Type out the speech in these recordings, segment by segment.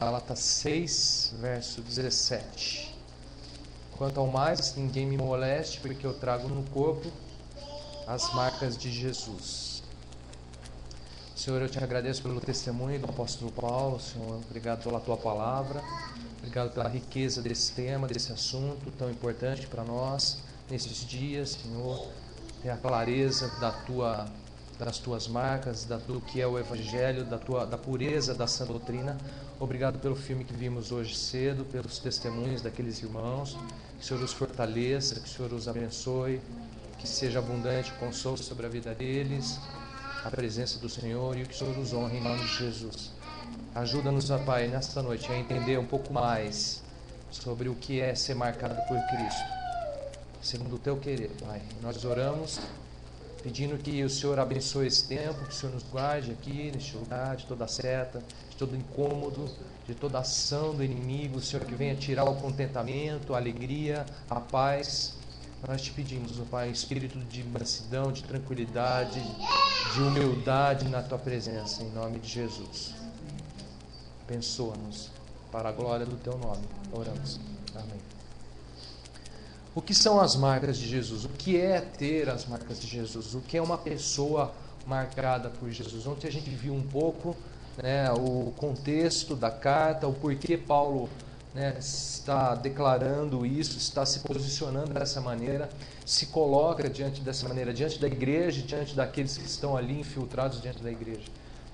Gálatas 6, verso 17. Quanto ao mais, ninguém me moleste, porque eu trago no corpo as marcas de Jesus. Senhor, eu te agradeço pelo testemunho do apóstolo Paulo. Senhor, obrigado pela tua palavra. Obrigado pela riqueza desse tema, desse assunto tão importante para nós nesses dias, Senhor. Ter a clareza das tuas marcas, do que é o Evangelho, da pureza da sã doutrina. Obrigado pelo filme que vimos hoje cedo, pelos testemunhos daqueles irmãos. Que o Senhor os fortaleça, que o Senhor os abençoe, que seja abundante o consolo sobre a vida deles, a presença do Senhor, e que o Senhor os honre em nome de Jesus. Ajuda-nos, ó Pai, nesta noite a entender um pouco mais sobre o que é ser marcado por Cristo, segundo o teu querer, Pai. Nós oramos pedindo que o Senhor abençoe esse tempo, que o Senhor nos guarde aqui neste lugar de toda seta, de todo incômodo, de toda ação do inimigo. Senhor, que venha tirar o contentamento, a alegria, a paz. Nós te pedimos, ó Pai, um espírito de mansidão, de tranquilidade, de humildade na tua presença, em nome de Jesus. Abençoa-nos para a glória do teu nome. Oramos. Amém. O que são as marcas de Jesus? O que é ter as marcas de Jesus? O que é uma pessoa marcada por Jesus? Ontem a gente viu um pouco, o contexto da carta, o porquê Paulo está declarando isso, está se posicionando dessa maneira, se coloca dessa maneira, diante da igreja, diante daqueles que estão ali infiltrados diante da igreja.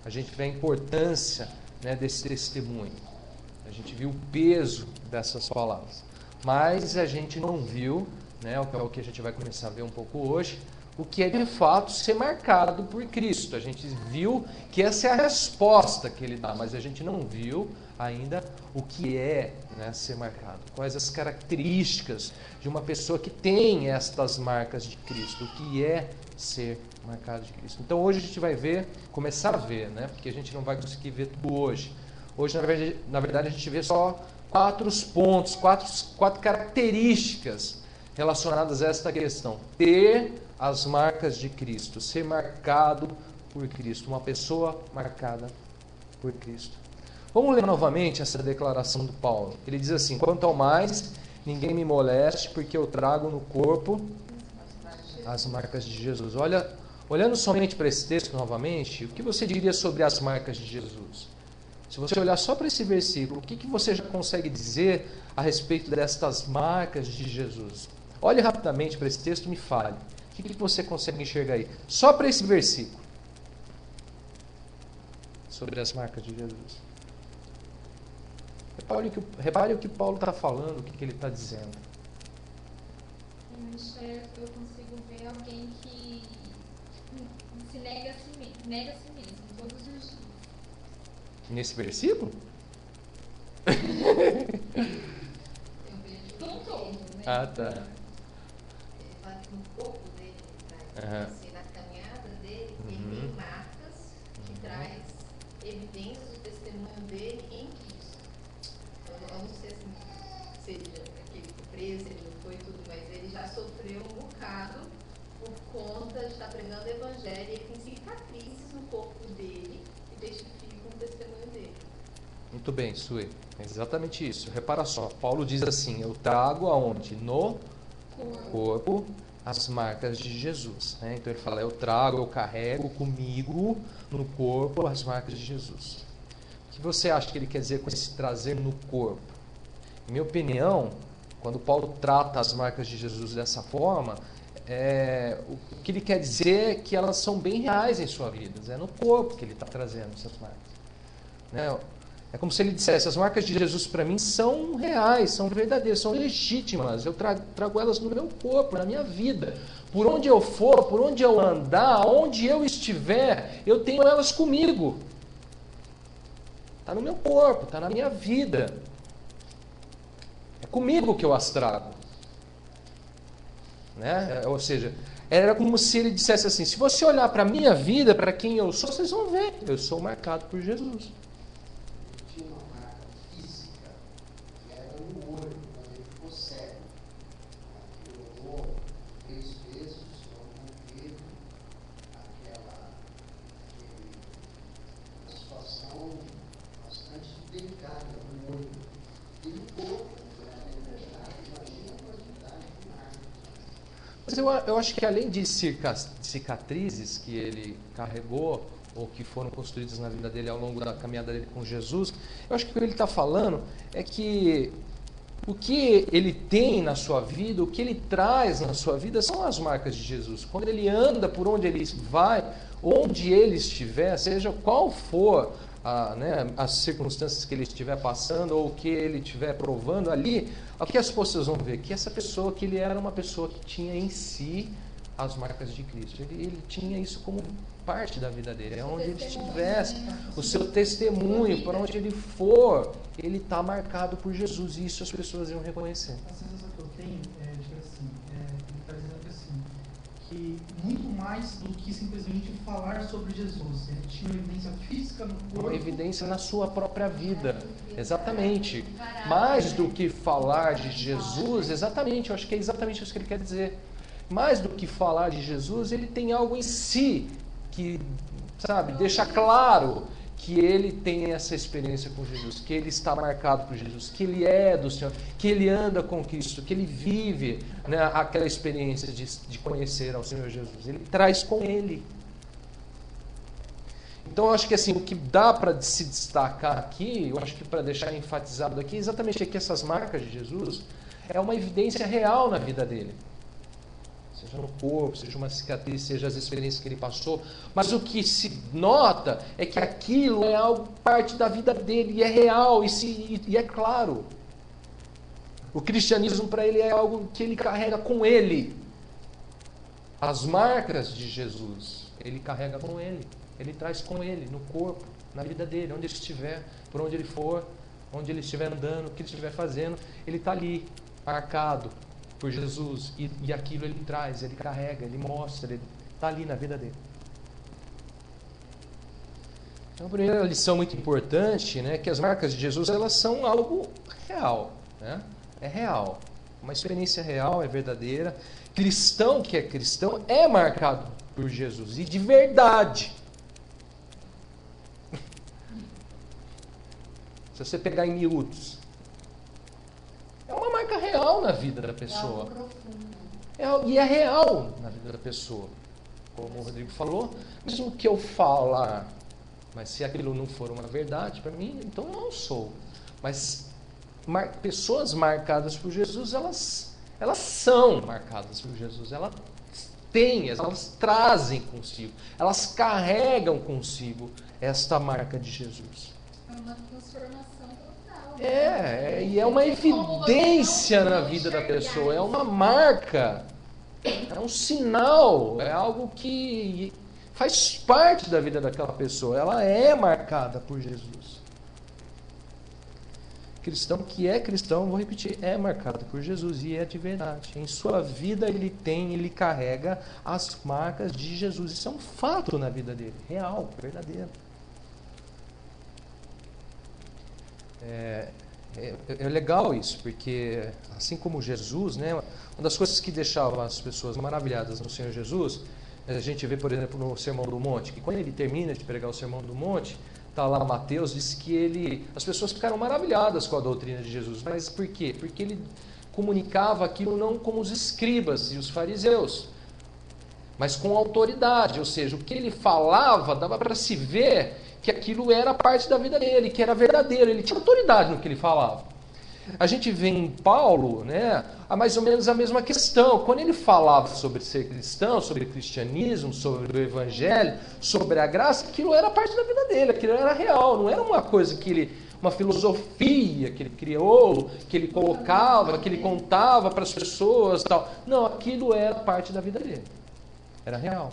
A gente vê a importância desse testemunho. A gente viu o peso dessas palavras. Mas a gente não viu, o que a gente vai começar a ver um pouco hoje, o que é de fato ser marcado por Cristo. A gente viu que essa é a resposta que ele dá, mas a gente não viu ainda o que é ser marcado. Quais as características de uma pessoa que tem estas marcas de Cristo, o que é ser marcado de Cristo. Então hoje a gente vai começar a ver, porque a gente não vai conseguir ver tudo hoje. Hoje, na verdade, a gente vê só 4 pontos, quatro características relacionadas a esta questão. Ter as marcas de Cristo, ser marcado por Cristo, uma pessoa marcada por Cristo. Vamos ler novamente essa declaração do Paulo. Ele diz assim: quanto ao mais, ninguém me moleste, porque eu trago no corpo as marcas de Jesus. Olhando somente para esse texto novamente, o que você diria sobre as marcas de Jesus? Se você olhar só para esse versículo, o que você já consegue dizer a respeito destas marcas de Jesus? Olhe rapidamente para esse texto e me fale. O que você consegue enxergar aí? Só para esse versículo. Sobre as marcas de Jesus. Repare o que Paulo está falando, o que ele está dizendo. Eu consigo ver alguém que se nega a si mesmo todos os dias. Nesse versículo? Eu vejo como todo, né? Ah, tá. Ele fala que no corpo dele, na caminhada dele, ele tem marcas que traz evidências do testemunho dele em Cristo. Eu não sei se seja aquele que preso, ele não foi tudo, mas ele já sofreu um bocado por conta de estar pregando o evangelho, e ele tem cicatrizes no corpo dele que testificam o testemunho dele. Muito bem, Sui. É exatamente isso. Repara só, Paulo diz assim: eu trago aonde? No corpo as marcas de Jesus. Então ele fala: eu trago, eu carrego comigo no corpo as marcas de Jesus. O que você acha que ele quer dizer com esse trazer no corpo? Em minha opinião, quando Paulo trata as marcas de Jesus dessa forma, o que ele quer dizer é que elas são bem reais em sua vida. É no corpo que ele está trazendo essas marcas. É como se ele dissesse: as marcas de Jesus para mim são reais, são verdadeiras, são legítimas. Eu trago elas no meu corpo, na minha vida. Por onde eu for, por onde eu andar, onde eu estiver, eu tenho elas comigo. Está no meu corpo, está na minha vida. É comigo que eu as trago. Ou seja, era como se ele dissesse assim: se você olhar para a minha vida, para quem eu sou, vocês vão ver, eu sou marcado por Jesus. Tinha uma marca física que era no olho, quando ele ficou cego. Ele orou 3 vezes, o Senhor não teve aquela situação bastante delicada, o olho. E o corpo, é verdade, imagina a quantidade de marcas. Mas eu acho que além de cicatrizes que ele carregou, ou que foram construídas na vida dele ao longo da caminhada dele com Jesus, eu acho que o que ele está falando é que o que ele tem na sua vida, o que ele traz na sua vida são as marcas de Jesus. Quando ele anda por onde ele vai, onde ele estiver, seja qual for as circunstâncias que ele estiver passando ou o que ele estiver provando ali, o que as pessoas vão ver? Que essa pessoa, que ele era uma pessoa que tinha em si as marcas de Cristo. Ele tinha isso como parte da vida dele. É onde ele estivesse, o seu testemunho, para onde ele for, ele está marcado por Jesus. E isso as pessoas iam reconhecer. A sensação que eu tenho é de que assim, ele está dizendo que assim, que muito mais do que simplesmente falar sobre Jesus. Ele tinha uma evidência física no corpo. Uma evidência na sua própria vida. Exatamente. Mais do que falar de Jesus, exatamente, eu acho que é exatamente isso que ele quer dizer. Mais do que falar de Jesus, ele tem algo em si que, sabe, deixa claro que ele tem essa experiência com Jesus, que ele está marcado por Jesus, que ele é do Senhor, que ele anda com Cristo, que ele vive, né, aquela experiência de conhecer ao Senhor Jesus. Ele traz com ele. Então eu acho que assim, o que dá para se destacar aqui, eu acho que para deixar enfatizado aqui, exatamente aqui essas marcas de Jesus, é uma evidência real na vida dele. Seja no corpo, seja uma cicatriz, seja as experiências que ele passou. Mas o que se nota é que aquilo é algo parte da vida dele, e é real, e é claro. O cristianismo para ele é algo que ele carrega com ele. As marcas de Jesus, ele carrega com ele. Ele traz com ele, no corpo, na vida dele, onde ele estiver, por onde ele for, onde ele estiver andando, o que ele estiver fazendo, ele está ali, marcado por Jesus, e aquilo ele traz, ele carrega, ele mostra, ele está ali na vida dele. Então, a primeira lição muito importante, né, que as marcas de Jesus, elas são algo real, né? É real, uma experiência real, é verdadeira. Cristão que é cristão é marcado por Jesus, e de verdade. Se você pegar em miúdos, é uma marca real na vida da pessoa. E é real na vida da pessoa. Como o Rodrigo falou, mesmo que eu falar, mas se aquilo não for uma verdade para mim, então eu não sou. Mas pessoas marcadas por Jesus, elas são marcadas por Jesus. Elas têm, elas trazem consigo, elas carregam consigo esta marca de Jesus. É uma transformação total. E é uma evidência na vida da pessoa, é uma marca, é um sinal, é algo que faz parte da vida daquela pessoa, ela é marcada por Jesus. Cristão que é cristão, vou repetir, é marcado por Jesus e é de verdade. Em sua vida ele carrega as marcas de Jesus. Isso é um fato na vida dele, real, verdadeiro. É legal isso, porque assim como Jesus, né, uma das coisas que deixava as pessoas maravilhadas no Senhor Jesus, a gente vê, por exemplo, no Sermão do Monte, que quando ele termina de pregar o Sermão do Monte, está lá Mateus, diz que as pessoas ficaram maravilhadas com a doutrina de Jesus. Mas por quê? Porque ele comunicava aquilo não como os escribas e os fariseus, mas com autoridade, ou seja, o que ele falava dava para se ver que aquilo era parte da vida dele, que era verdadeiro, ele tinha autoridade no que ele falava. A gente vê em Paulo, né, mais ou menos a mesma questão. Quando ele falava sobre ser cristão, sobre cristianismo, sobre o evangelho, sobre a graça, aquilo era parte da vida dele, aquilo era real, não era uma coisa que ele, uma filosofia que ele criou, que ele colocava, que ele contava para as pessoas, tal. Não, aquilo era parte da vida dele, era real.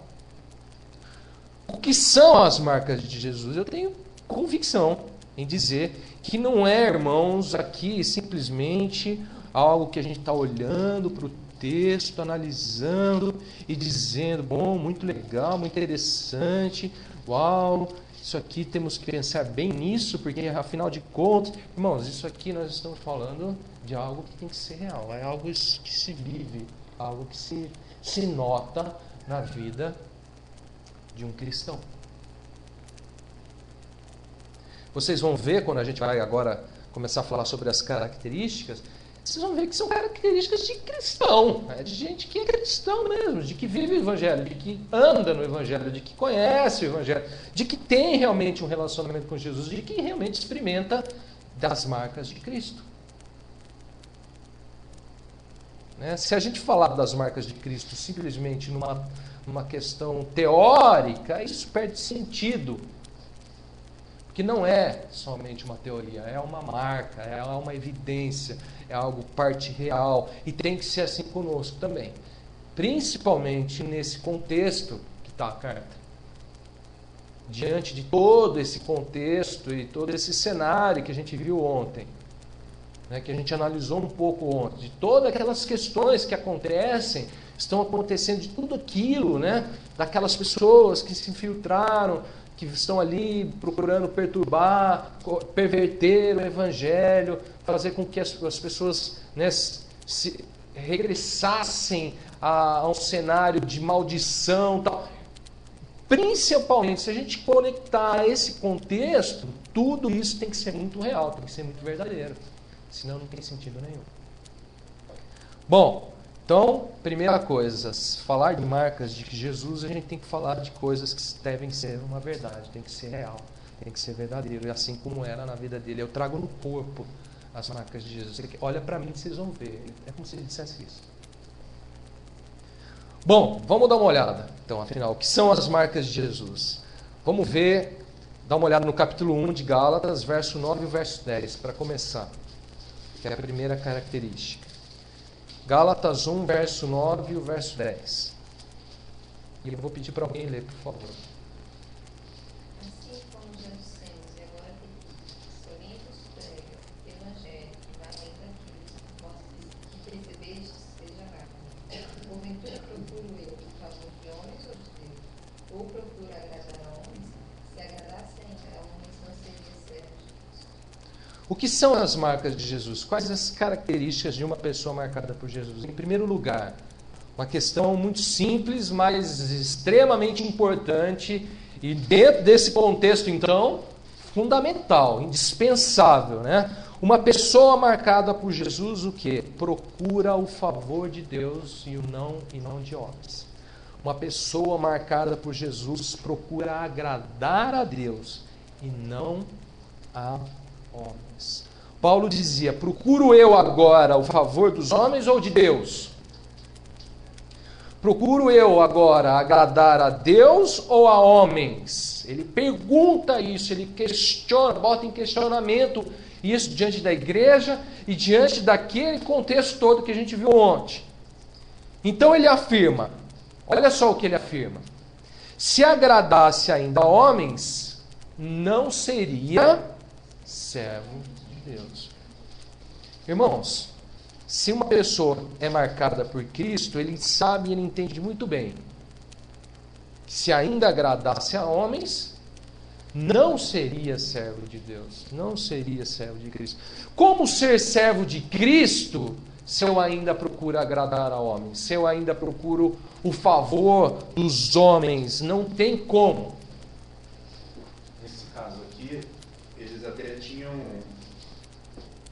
O que são as marcas de Jesus? Eu tenho convicção em dizer que não é, irmãos, aqui simplesmente algo que a gente está olhando para o texto, analisando e dizendo, bom, muito legal, muito interessante, uau, isso aqui temos que pensar bem nisso, porque afinal de contas, irmãos, isso aqui nós estamos falando de algo que tem que ser real, é algo que se vive, algo que se nota na vida de um cristão. vocês vão ver quando a gente vai agora começar a falar sobre as características, vocês vão ver que são características de cristão, de gente que é cristão mesmo, de que vive o Evangelho, de que anda no Evangelho, de que conhece o Evangelho, de que tem realmente um relacionamento com Jesus, de que realmente experimenta das marcas de Cristo. Se a gente falar das marcas de Cristo simplesmente numa questão teórica, isso perde sentido. Porque não é somente uma teoria, é uma marca, é uma evidência, é algo parte real. E tem que ser assim conosco também. Principalmente nesse contexto que está a carta. Diante de todo esse contexto e todo esse cenário que a gente viu ontem, que a gente analisou um pouco ontem, de todas aquelas questões que acontecem, estão acontecendo de tudo aquilo, daquelas pessoas que se infiltraram, que estão ali procurando perturbar, perverter o Evangelho, fazer com que as pessoas se regressassem a um cenário de maldição, tal. Principalmente, se a gente conectar esse contexto, tudo isso tem que ser muito real, tem que ser muito verdadeiro. Senão não tem sentido nenhum. Bom, então, primeira coisa, falar de marcas de Jesus, a gente tem que falar de coisas que devem ser uma verdade, tem que ser real, tem que ser verdadeiro, e assim como era na vida dele. Eu trago no corpo as marcas de Jesus. Olha para mim que vocês vão ver. É como se ele dissesse isso. Bom, vamos dar uma olhada, então, afinal, o que são as marcas de Jesus? Vamos ver, dar uma olhada no capítulo 1 de Gálatas, verso 9 e verso 10, para começar, que é a primeira característica. Gálatas 1, verso 9 e o verso 10. E eu vou pedir para alguém ler, por favor. Assim como já dissemos, e agora se alguém vos prega o Evangelho que vai além daquilo que percebestes, seja rápido. Porventura procuro eu o favor de homens ou de Deus? Ou procuro agradar a homens? Se agradasse a homens, não seria servo de Cristo. O que são as marcas de Jesus? Quais as características de uma pessoa marcada por Jesus? Em primeiro lugar, uma questão muito simples, mas extremamente importante, e dentro desse contexto, então, fundamental, indispensável, Uma pessoa marcada por Jesus, o quê? Procura o favor de Deus e não de homens. Uma pessoa marcada por Jesus procura agradar a Deus e não a homens. Paulo dizia: procuro eu agora o favor dos homens ou de Deus? Procuro eu agora agradar a Deus ou a homens? Ele pergunta isso, ele questiona, bota em questionamento isso diante da igreja e diante daquele contexto todo que a gente viu ontem. Então ele afirma, olha só o que ele afirma: se agradasse ainda a homens, não seria servo de Deus. Irmãos, se uma pessoa é marcada por Cristo, ele sabe e ele entende muito bem que se ainda agradasse a homens, não seria servo de Deus, não seria servo de Cristo. Como ser servo de Cristo se eu ainda procuro agradar a homens, se eu ainda procuro o favor dos homens? Não tem como. Nesse caso aqui, eles até tinham...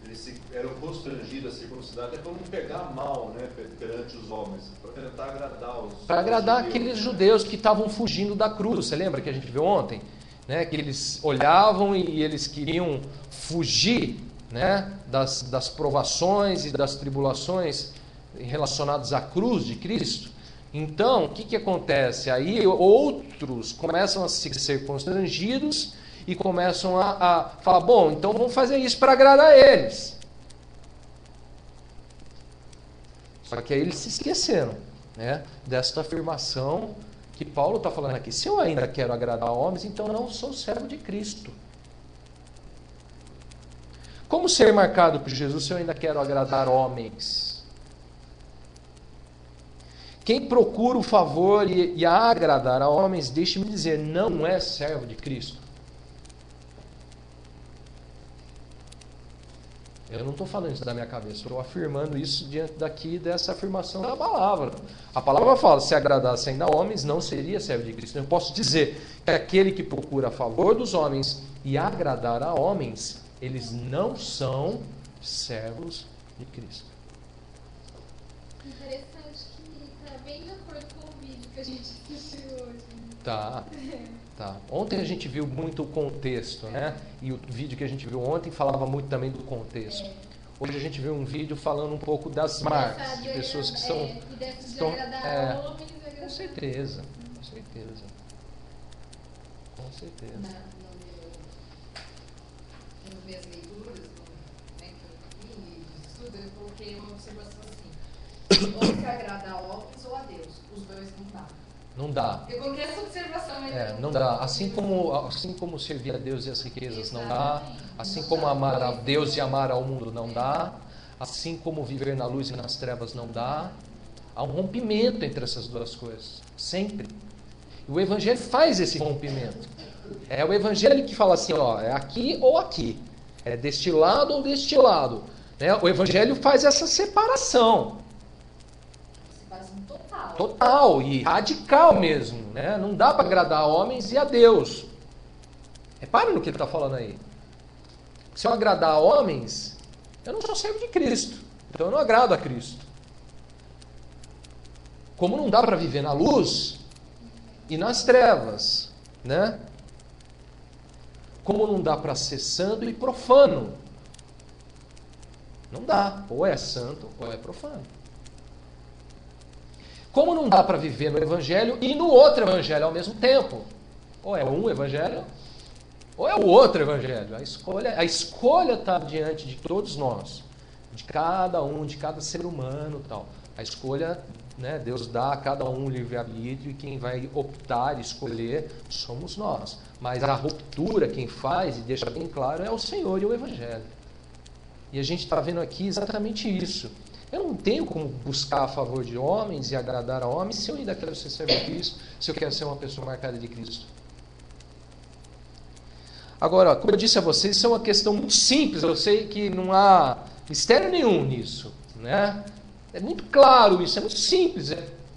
Eles eram constrangidos a circuncidar até para não pegar mal, perante os homens, para tentar agradar os... Para agradar judeus, aqueles judeus que estavam fugindo da cruz. Você lembra que a gente viu ontem? Que eles olhavam e eles queriam fugir, das provações e das tribulações relacionadas à cruz de Cristo. Então, o que acontece? Aí outros começam a ser constrangidos e começam a falar: bom, então vamos fazer isso para agradar eles. Só que aí eles se esqueceram desta afirmação que Paulo está falando aqui. Se eu ainda quero agradar homens, então não sou servo de Cristo. Como ser marcado por Jesus se eu ainda quero agradar homens? Quem procura o favor e a agradar a homens, deixe-me dizer, não é servo de Cristo. Eu não estou falando isso da minha cabeça, estou afirmando isso diante daqui dessa afirmação da palavra. A palavra fala, se agradasse ainda a homens, não seria servo de Cristo. Eu posso dizer que aquele que procura a favor dos homens e agradar a homens, eles não são servos de Cristo. Interessante que está bem de acordo com o vídeo que a gente assistiu hoje. Tá. Ontem a gente viu muito o contexto, né? E o vídeo que a gente viu ontem falava muito também do contexto. Hoje a gente viu um vídeo falando um pouco das marcas, de pessoas que são... Com certeza. No minhas leituras, que eu vi de estudo, eu coloquei uma observação assim: ou se agrada a homens ou a Deus, os dois não dá. Não dá. Eu coloquei essa observação aí. Não dá. Assim como servir a Deus e as riquezas não dá, assim como amar a Deus e amar ao mundo não dá, assim como viver na luz e nas trevas não dá. Há um rompimento entre essas duas coisas, sempre. E o Evangelho faz esse rompimento. É o Evangelho que fala assim, ó, é aqui ou aqui, é deste lado ou deste lado. Né? O Evangelho faz essa separação. Total e radical mesmo, né? Não dá para agradar a homens e a Deus. Repare no que ele está falando aí. Se eu agradar a homens, eu não sou servo de Cristo. Então eu não agrado a Cristo. Como não dá para viver na luz e nas trevas, né? Como não dá para ser santo e profano. Não dá. Ou é santo ou é profano. Como não dá para viver no Evangelho e no outro Evangelho ao mesmo tempo? Ou é um Evangelho, ou é o outro Evangelho. A escolha está diante de todos nós, de cada um, de cada ser humano, tal. A escolha, né, Deus dá a cada um livre-arbítrio e quem vai optar, escolher, somos nós. Mas a ruptura, quem faz e deixa bem claro, é o Senhor e o Evangelho. E a gente está vendo aqui exatamente isso. Eu não tenho como buscar a favor de homens e agradar a homens se eu ainda quero ser servo de Cristo, se eu quero ser uma pessoa marcada de Cristo. Agora, como eu disse a vocês, isso é uma questão muito simples. Eu sei que não há mistério nenhum nisso, né? É muito claro isso, é muito simples.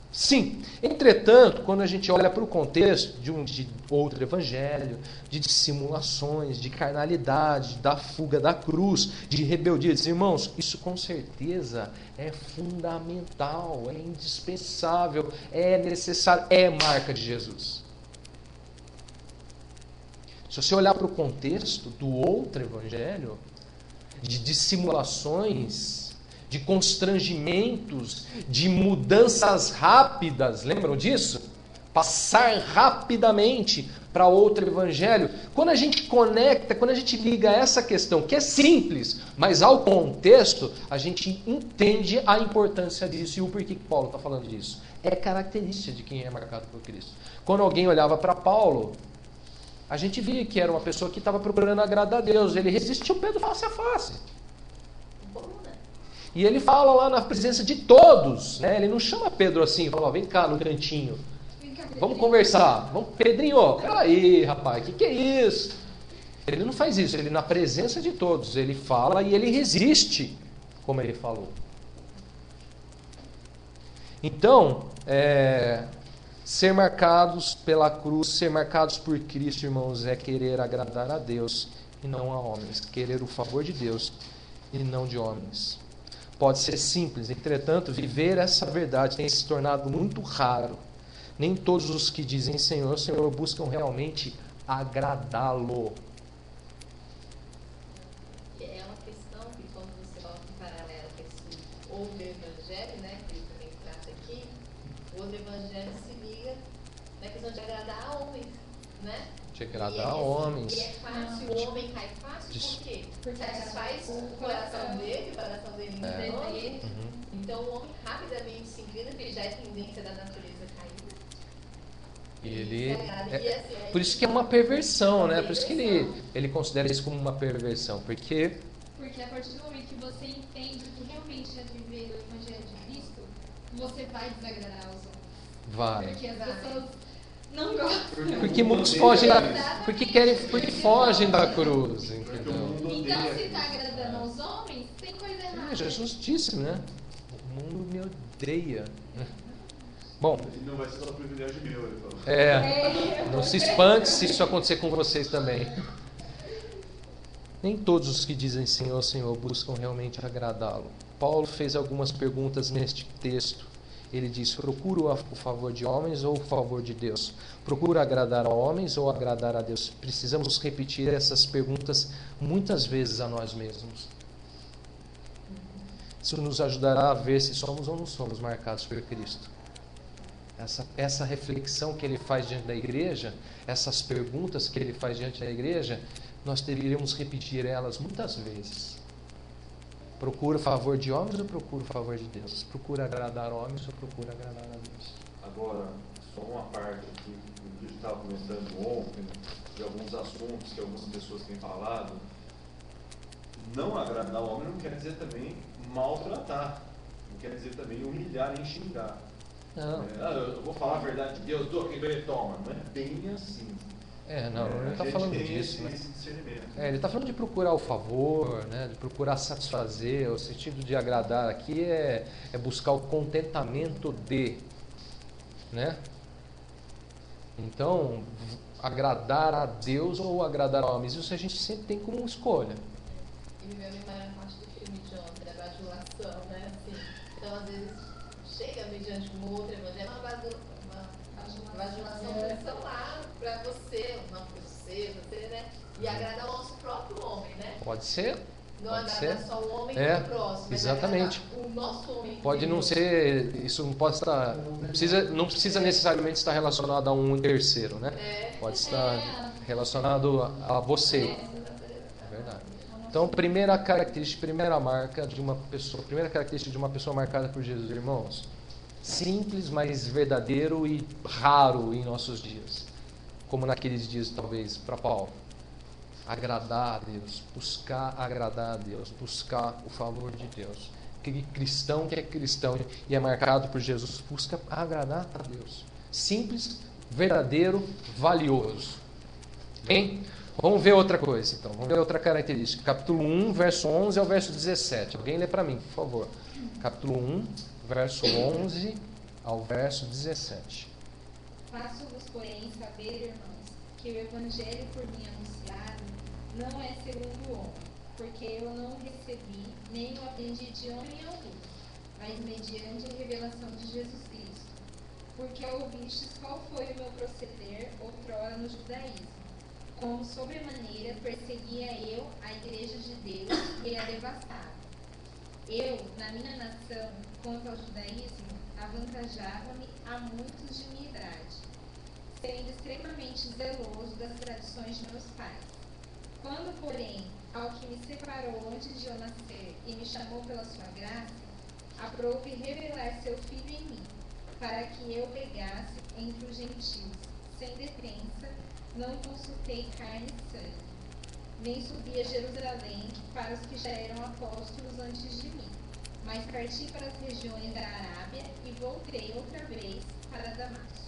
Sim. Entretanto, quando a gente olha para o contexto de outro evangelho, de dissimulações, de carnalidade, da fuga da cruz, de rebeldia, diz, irmãos, isso com certeza é fundamental, é indispensável, é necessário, é marca de Jesus. Se você olhar para o contexto do outro evangelho, de dissimulações, de constrangimentos, de mudanças rápidas, lembram disso? Passar rapidamente para outro evangelho. Quando a gente conecta, quando a gente liga essa questão, que é simples, mas ao contexto, a gente entende a importância disso e o porquê que Paulo está falando disso. É característica de quem é marcado por Cristo. Quando alguém olhava para Paulo, a gente via que era uma pessoa que estava procurando agradar a Deus. Ele resistiu Pedro face a face. E ele fala lá na presença de todos, né? Ele não chama Pedro assim, fala, vem cá no cantinho, vamos conversar, Pedrinho, peraí rapaz, que é isso? Ele não faz isso, ele na presença de todos, ele fala e ele resiste, como ele falou. Então, ser marcados pela cruz, ser marcados por Cristo, irmãos, é querer agradar a Deus e não a homens, querer o favor de Deus e não de homens. Pode ser simples, entretanto, viver essa verdade tem se tornado muito raro. Nem todos os que dizem Senhor, Senhor buscam realmente agradá-lo. É uma questão que quando você coloca em paralelo com esse outro evangelho, né, que ele também trata aqui, o outro evangelho se liga na questão de agradar a homens, né? De agradar a homens. E é fácil, o homem cai fácil, por quê? Porque satisfaz o coração dele engana ele. Então o homem rapidamente se inclina, porque já é tendência da natureza caída. Por isso que é uma perversão, né? Por isso que ele considera isso como uma perversão. Porque a partir do momento que você entende que realmente é viver o Evangelho de Cristo, você vai desagradar os homens. vai. Porque as pessoas Não gosto. Porque muitos fogem porque fogem da cruz, entendeu? Então, se está agradando aos homens, tem coisa errada. Jesus disse, né? O mundo me odeia. Bom, não vai ser só privilégio meu, ele falou. Não se espante se isso acontecer com vocês também. Nem todos os que dizem Senhor, Senhor buscam realmente agradá-lo. Paulo fez algumas perguntas neste texto. Ele diz: procuro o favor de homens ou o favor de Deus? Procuro agradar a homens ou agradar a Deus? Precisamos repetir essas perguntas muitas vezes a nós mesmos. Isso nos ajudará a ver se somos ou não somos marcados por Cristo. Essa reflexão que ele faz diante da igreja, essas perguntas que ele faz diante da igreja, nós deveríamos repetir elas muitas vezes. Procura o favor de homens ou procura o favor de Deus? Procura agradar homens ou procura agradar a Deus? Agora, só uma parte aqui, do que a gente estava comentando ontem, de alguns assuntos que algumas pessoas têm falado. Não agradar o homem não quer dizer também maltratar, não quer dizer também humilhar nem xingar. Não. Eu vou falar a verdade de Deus, dou aqui, toma. Não é bem assim. Não, ele não está falando disso. Esse discernimento. Ele está falando de procurar o favor, né, de procurar satisfazer. O sentido de agradar aqui é buscar o contentamento de. Né? Então, agradar a Deus ou agradar a homens, isso a gente sempre tem como escolha. E me veio a memória a parte do filme de ontem, da bajulação, né? Assim, então, às vezes, chega mediante um outro evangelho, uma bajulação pressão lá para você, não para você, né? E agradar o nosso próprio homem, né? Pode ser. Não Pode agradar ser. só o homem do próximo, mas exatamente. o nosso homem. Pode não ser, isso não pode estar, não precisa necessariamente estar relacionado a um terceiro, né? Pode estar relacionado a você. É verdade. Então, primeira característica de uma pessoa marcada por Jesus, irmãos, simples, mas verdadeiro e raro em nossos dias, como naqueles dias talvez para Paulo. Agradar a Deus, buscar agradar a Deus, buscar o favor de Deus. Aquele cristão que é cristão e é marcado por Jesus busca agradar a Deus. Simples, verdadeiro, valioso. Bem? Vamos ver outra coisa, então. Vamos ver outra característica. Capítulo 1, verso 11 ao verso 17. Alguém lê para mim, por favor. Capítulo 1, verso 11 ao verso 17. Faço-vos, porém, saber, irmãos, que o evangelho por mim anunciado não é segundo o homem, porque eu não o recebi, nem o aprendi de homem algum, mas mediante a revelação de Jesus Cristo. Porque ouvistes qual foi o meu proceder outrora no judaísmo, como sobremaneira perseguia eu a igreja de Deus e a devastava. Eu, na minha nação, quanto ao judaísmo, avantajava-me a muitos de minha idade, sendo extremamente zeloso das tradições de meus pais. Quando, porém, ao que me separou antes de eu nascer e me chamou pela sua graça, aprouve revelar seu Filho em mim, para que eu pregasse entre os gentios, sem defensa, não consultei carne e sangue, nem subi a Jerusalém para os que já eram apóstolos antes de mim, mas parti para as regiões da Arábia e voltei outra vez para Damasco.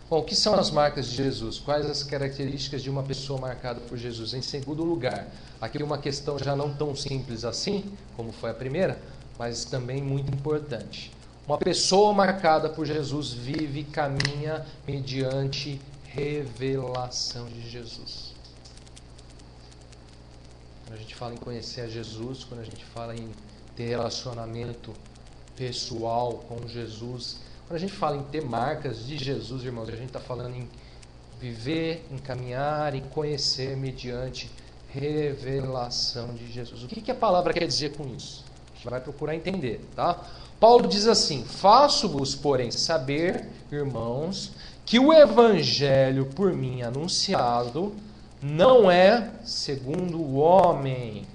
Bom, o que são as marcas de Jesus? Quais as características de uma pessoa marcada por Jesus? Em segundo lugar, aqui uma questão já não tão simples assim, como foi a primeira, mas também muito importante. Uma pessoa marcada por Jesus vive e caminha mediante revelação de Jesus. Quando a gente fala em conhecer a Jesus, quando a gente fala em ter relacionamento pessoal com Jesus, quando a gente fala em ter marcas de Jesus, irmãos, a gente está falando em viver, em caminhar, em conhecer mediante revelação de Jesus. O que a palavra quer dizer com isso? A gente vai procurar entender, tá? Paulo diz assim: faço-vos, porém, saber, irmãos, que o evangelho por mim anunciado não é segundo o homem,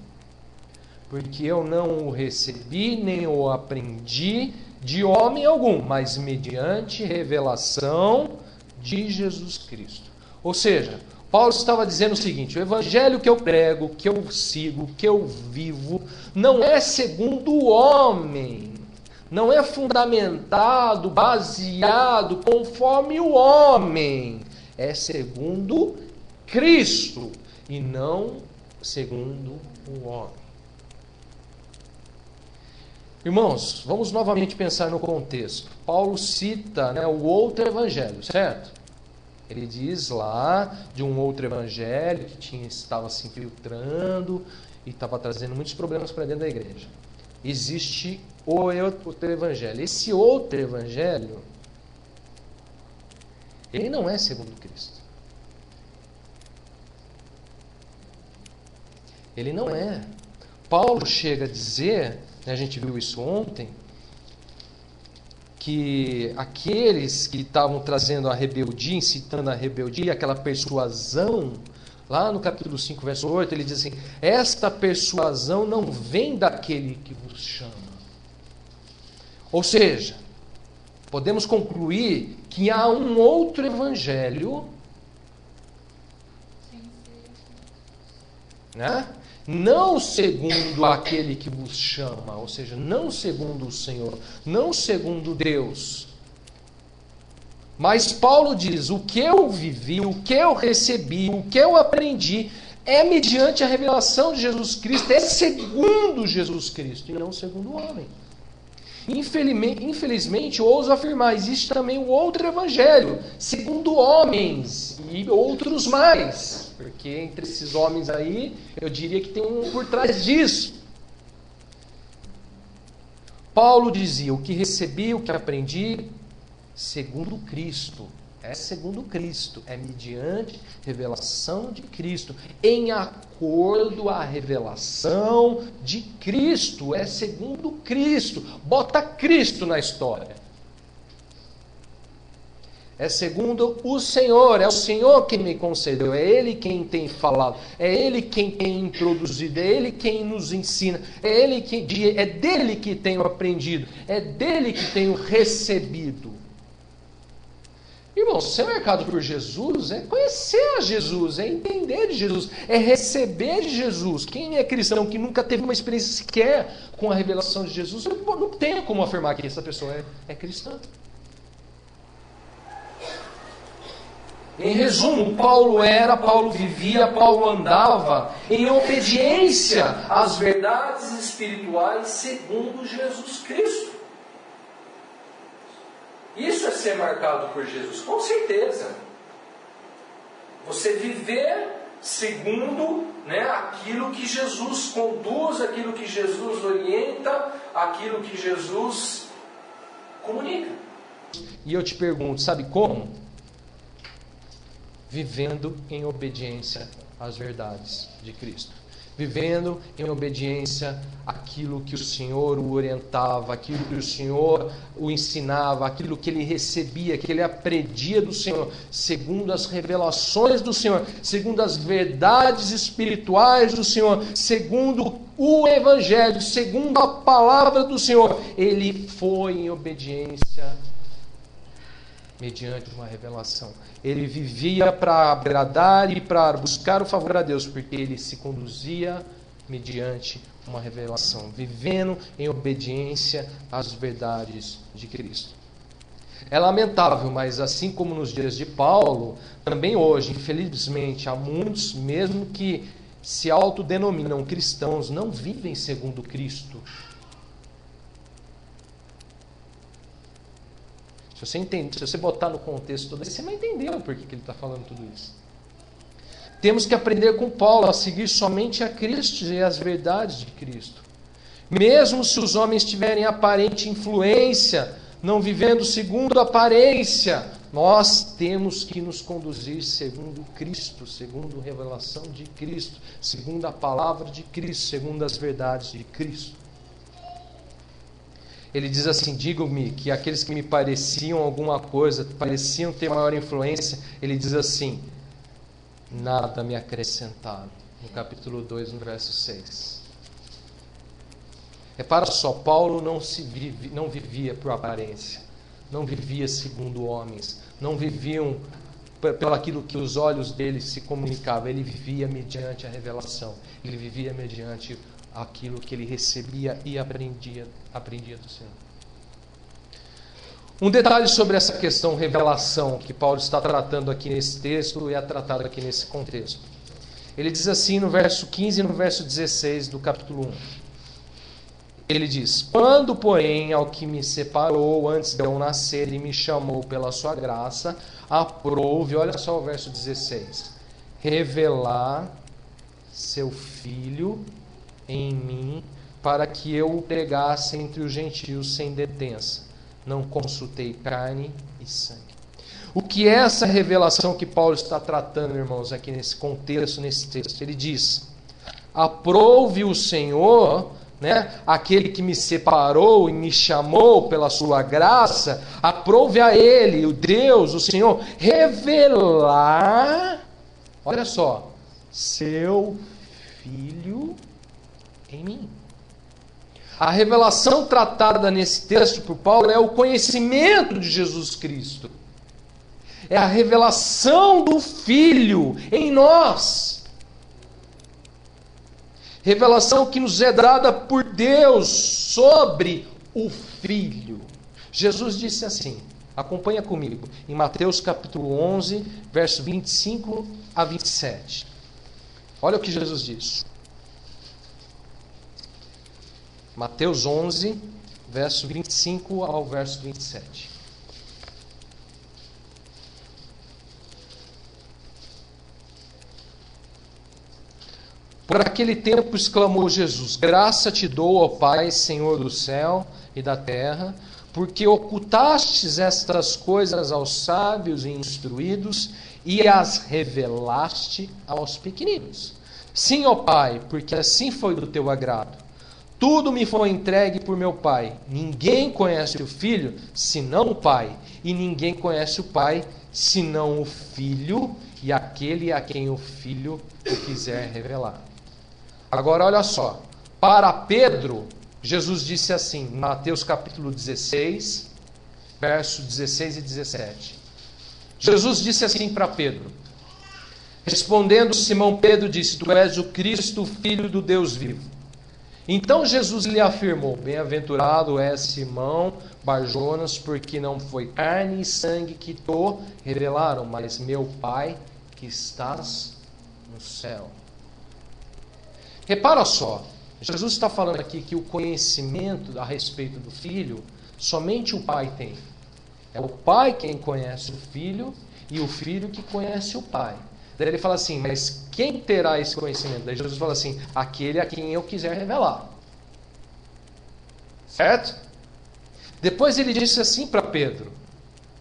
porque eu não o recebi, nem o aprendi de homem algum, mas mediante revelação de Jesus Cristo. Ou seja, Paulo estava dizendo o seguinte: o evangelho que eu prego, que eu sigo, que eu vivo, não é segundo o homem, não é fundamentado, baseado conforme o homem. É segundo Cristo e não segundo o homem. Irmãos, vamos novamente pensar no contexto. Paulo cita, o outro evangelho, certo? Ele diz lá de um outro evangelho que estava se infiltrando e estava trazendo muitos problemas para dentro da igreja. Existe o outro evangelho. Esse outro evangelho, ele não é segundo Cristo. Ele não é. Paulo chega a dizer, a gente viu isso ontem, que aqueles que estavam trazendo a rebeldia, incitando a rebeldia, aquela persuasão, lá no capítulo 5, verso 8, ele diz assim: esta persuasão não vem daquele que vos chama. Ou seja, podemos concluir que há um outro evangelho, né? Não segundo aquele que vos chama, ou seja, não segundo o Senhor, não segundo Deus. Mas Paulo diz: o que eu vivi, o que eu recebi, o que eu aprendi, é mediante a revelação de Jesus Cristo, é segundo Jesus Cristo e não segundo o homem. Infelizmente, eu ouso afirmar, existe também o outro evangelho, segundo homens e outros mais. Porque entre esses homens aí, eu diria que tem um por trás disso. Paulo dizia: o que recebi, o que aprendi, segundo Cristo. É segundo Cristo, é mediante revelação de Cristo, em acordo à revelação de Cristo, é segundo Cristo. Bota Cristo na história. É segundo o Senhor, é o Senhor quem me concedeu, é Ele quem tem falado, é Ele quem tem introduzido, é Ele quem nos ensina, é dele que tenho aprendido, é dele que tenho recebido. Irmãos, ser marcado por Jesus é conhecer a Jesus, é entender de Jesus, é receber de Jesus. Quem é cristão que nunca teve uma experiência sequer com a revelação de Jesus, não tem como afirmar que essa pessoa é cristã. Em resumo, Paulo vivia, Paulo andava em obediência às verdades espirituais segundo Jesus Cristo. Isso é ser marcado por Jesus, com certeza. Você viver segundo aquilo que Jesus conduz, aquilo que Jesus orienta, aquilo que Jesus comunica. E eu te pergunto, sabe como? Vivendo em obediência às verdades de Cristo. Vivendo em obediência àquilo que o Senhor o orientava, aquilo que o Senhor o ensinava, aquilo que ele recebia, que ele aprendia do Senhor, segundo as revelações do Senhor, segundo as verdades espirituais do Senhor, segundo o Evangelho, segundo a palavra do Senhor. Ele foi em obediência mediante uma revelação. Ele vivia para agradar e para buscar o favor a Deus, porque ele se conduzia mediante uma revelação, vivendo em obediência às verdades de Cristo. É lamentável, mas assim como nos dias de Paulo, também hoje, infelizmente, há muitos, mesmo que se autodenominam cristãos, não vivem segundo Cristo. Se você botar no contexto todo, você vai entender o porquê que ele está falando tudo isso. Temos que aprender com Paulo a seguir somente a Cristo e as verdades de Cristo. Mesmo se os homens tiverem aparente influência, não vivendo segundo a aparência, nós temos que nos conduzir segundo Cristo, segundo a revelação de Cristo, segundo a palavra de Cristo, segundo as verdades de Cristo. Ele diz assim: digam-me que aqueles que me pareciam alguma coisa, pareciam ter maior influência, ele diz assim: nada me acrescentaram. No capítulo 2, no verso 6. Repara só, Paulo não vivia por aparência, não vivia segundo homens, não viviam pelo aquilo que os olhos dele se comunicavam, ele vivia mediante a revelação, ele vivia mediante aquilo que ele recebia e aprendia do Senhor. Um detalhe sobre essa questão revelação que Paulo está tratando aqui nesse texto e é tratado aqui nesse contexto. Ele diz assim no verso 15 e no verso 16 do capítulo 1. Ele diz: quando, porém, ao que me separou antes de eu nascer e me chamou pela sua graça, aprouve, olha só o verso 16, revelar seu Filho em mim, para que eu o pregasse entre os gentios sem detença. Não consultei carne e sangue. O que é essa revelação que Paulo está tratando, irmãos, aqui nesse contexto, nesse texto? Ele diz: aprove o Senhor, né, aquele que me separou e me chamou pela sua graça, aprove a Ele, o Deus, o Senhor, revelar, olha só, seu Filho em mim. A revelação tratada nesse texto por Paulo é o conhecimento de Jesus Cristo. É a revelação do Filho em nós. Revelação que nos é dada por Deus sobre o Filho. Jesus disse assim, acompanha comigo, em Mateus capítulo 11, verso 25 a 27. Olha o que Jesus diz. Mateus 11, verso 25 ao verso 27. Por aquele tempo exclamou Jesus: graça te dou, ó Pai, Senhor do céu e da terra, porque ocultastes estas coisas aos sábios e instruídos e as revelaste aos pequeninos. Sim, ó Pai, porque assim foi do teu agrado. Tudo me foi entregue por meu Pai. Ninguém conhece o Filho, senão o Pai. E ninguém conhece o Pai, senão o Filho e aquele a quem o Filho o quiser revelar. Agora olha só. Para Pedro, Jesus disse assim, em Mateus capítulo 16, versos 16 e 17. Jesus disse assim para Pedro. Respondendo, Simão Pedro disse: tu és o Cristo, o Filho do Deus vivo. Então Jesus lhe afirmou: bem-aventurado és Simão Barjonas, porque não foi carne e sangue que te revelaram, mas meu Pai que estás no céu. Repara só, Jesus está falando aqui que o conhecimento a respeito do Filho, somente o Pai tem. É o Pai quem conhece o Filho e o Filho que conhece o Pai. Daí ele fala assim, mas quem terá esse conhecimento? Daí Jesus fala assim, aquele a quem eu quiser revelar. Certo? Depois ele disse assim para Pedro,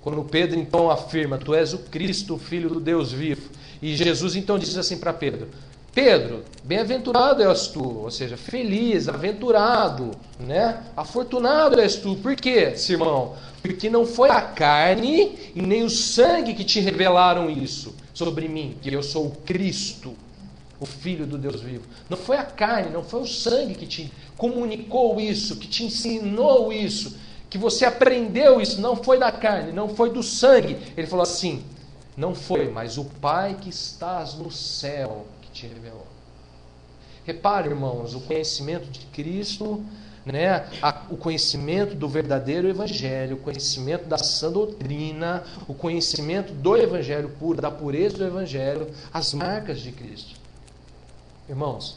quando Pedro então afirma, tu és o Cristo, o Filho do Deus vivo. E Jesus então diz assim para Pedro, Pedro, bem-aventurado és tu, ou seja, feliz, aventurado, né? Afortunado és tu. Por quê, Simão? Porque não foi a carne e nem o sangue que te revelaram isso sobre mim, que eu sou o Cristo, o Filho do Deus vivo. Não foi a carne, não foi o sangue que te comunicou isso, que te ensinou isso, que você aprendeu isso. Não foi da carne, não foi do sangue. Ele falou assim, não foi, mas o Pai que estás no céu que te revelou. Repare, irmãos, o conhecimento de Cristo, né? O conhecimento do verdadeiro Evangelho, o conhecimento da sã doutrina, o conhecimento do Evangelho puro, da pureza do Evangelho, as marcas de Cristo. Irmãos,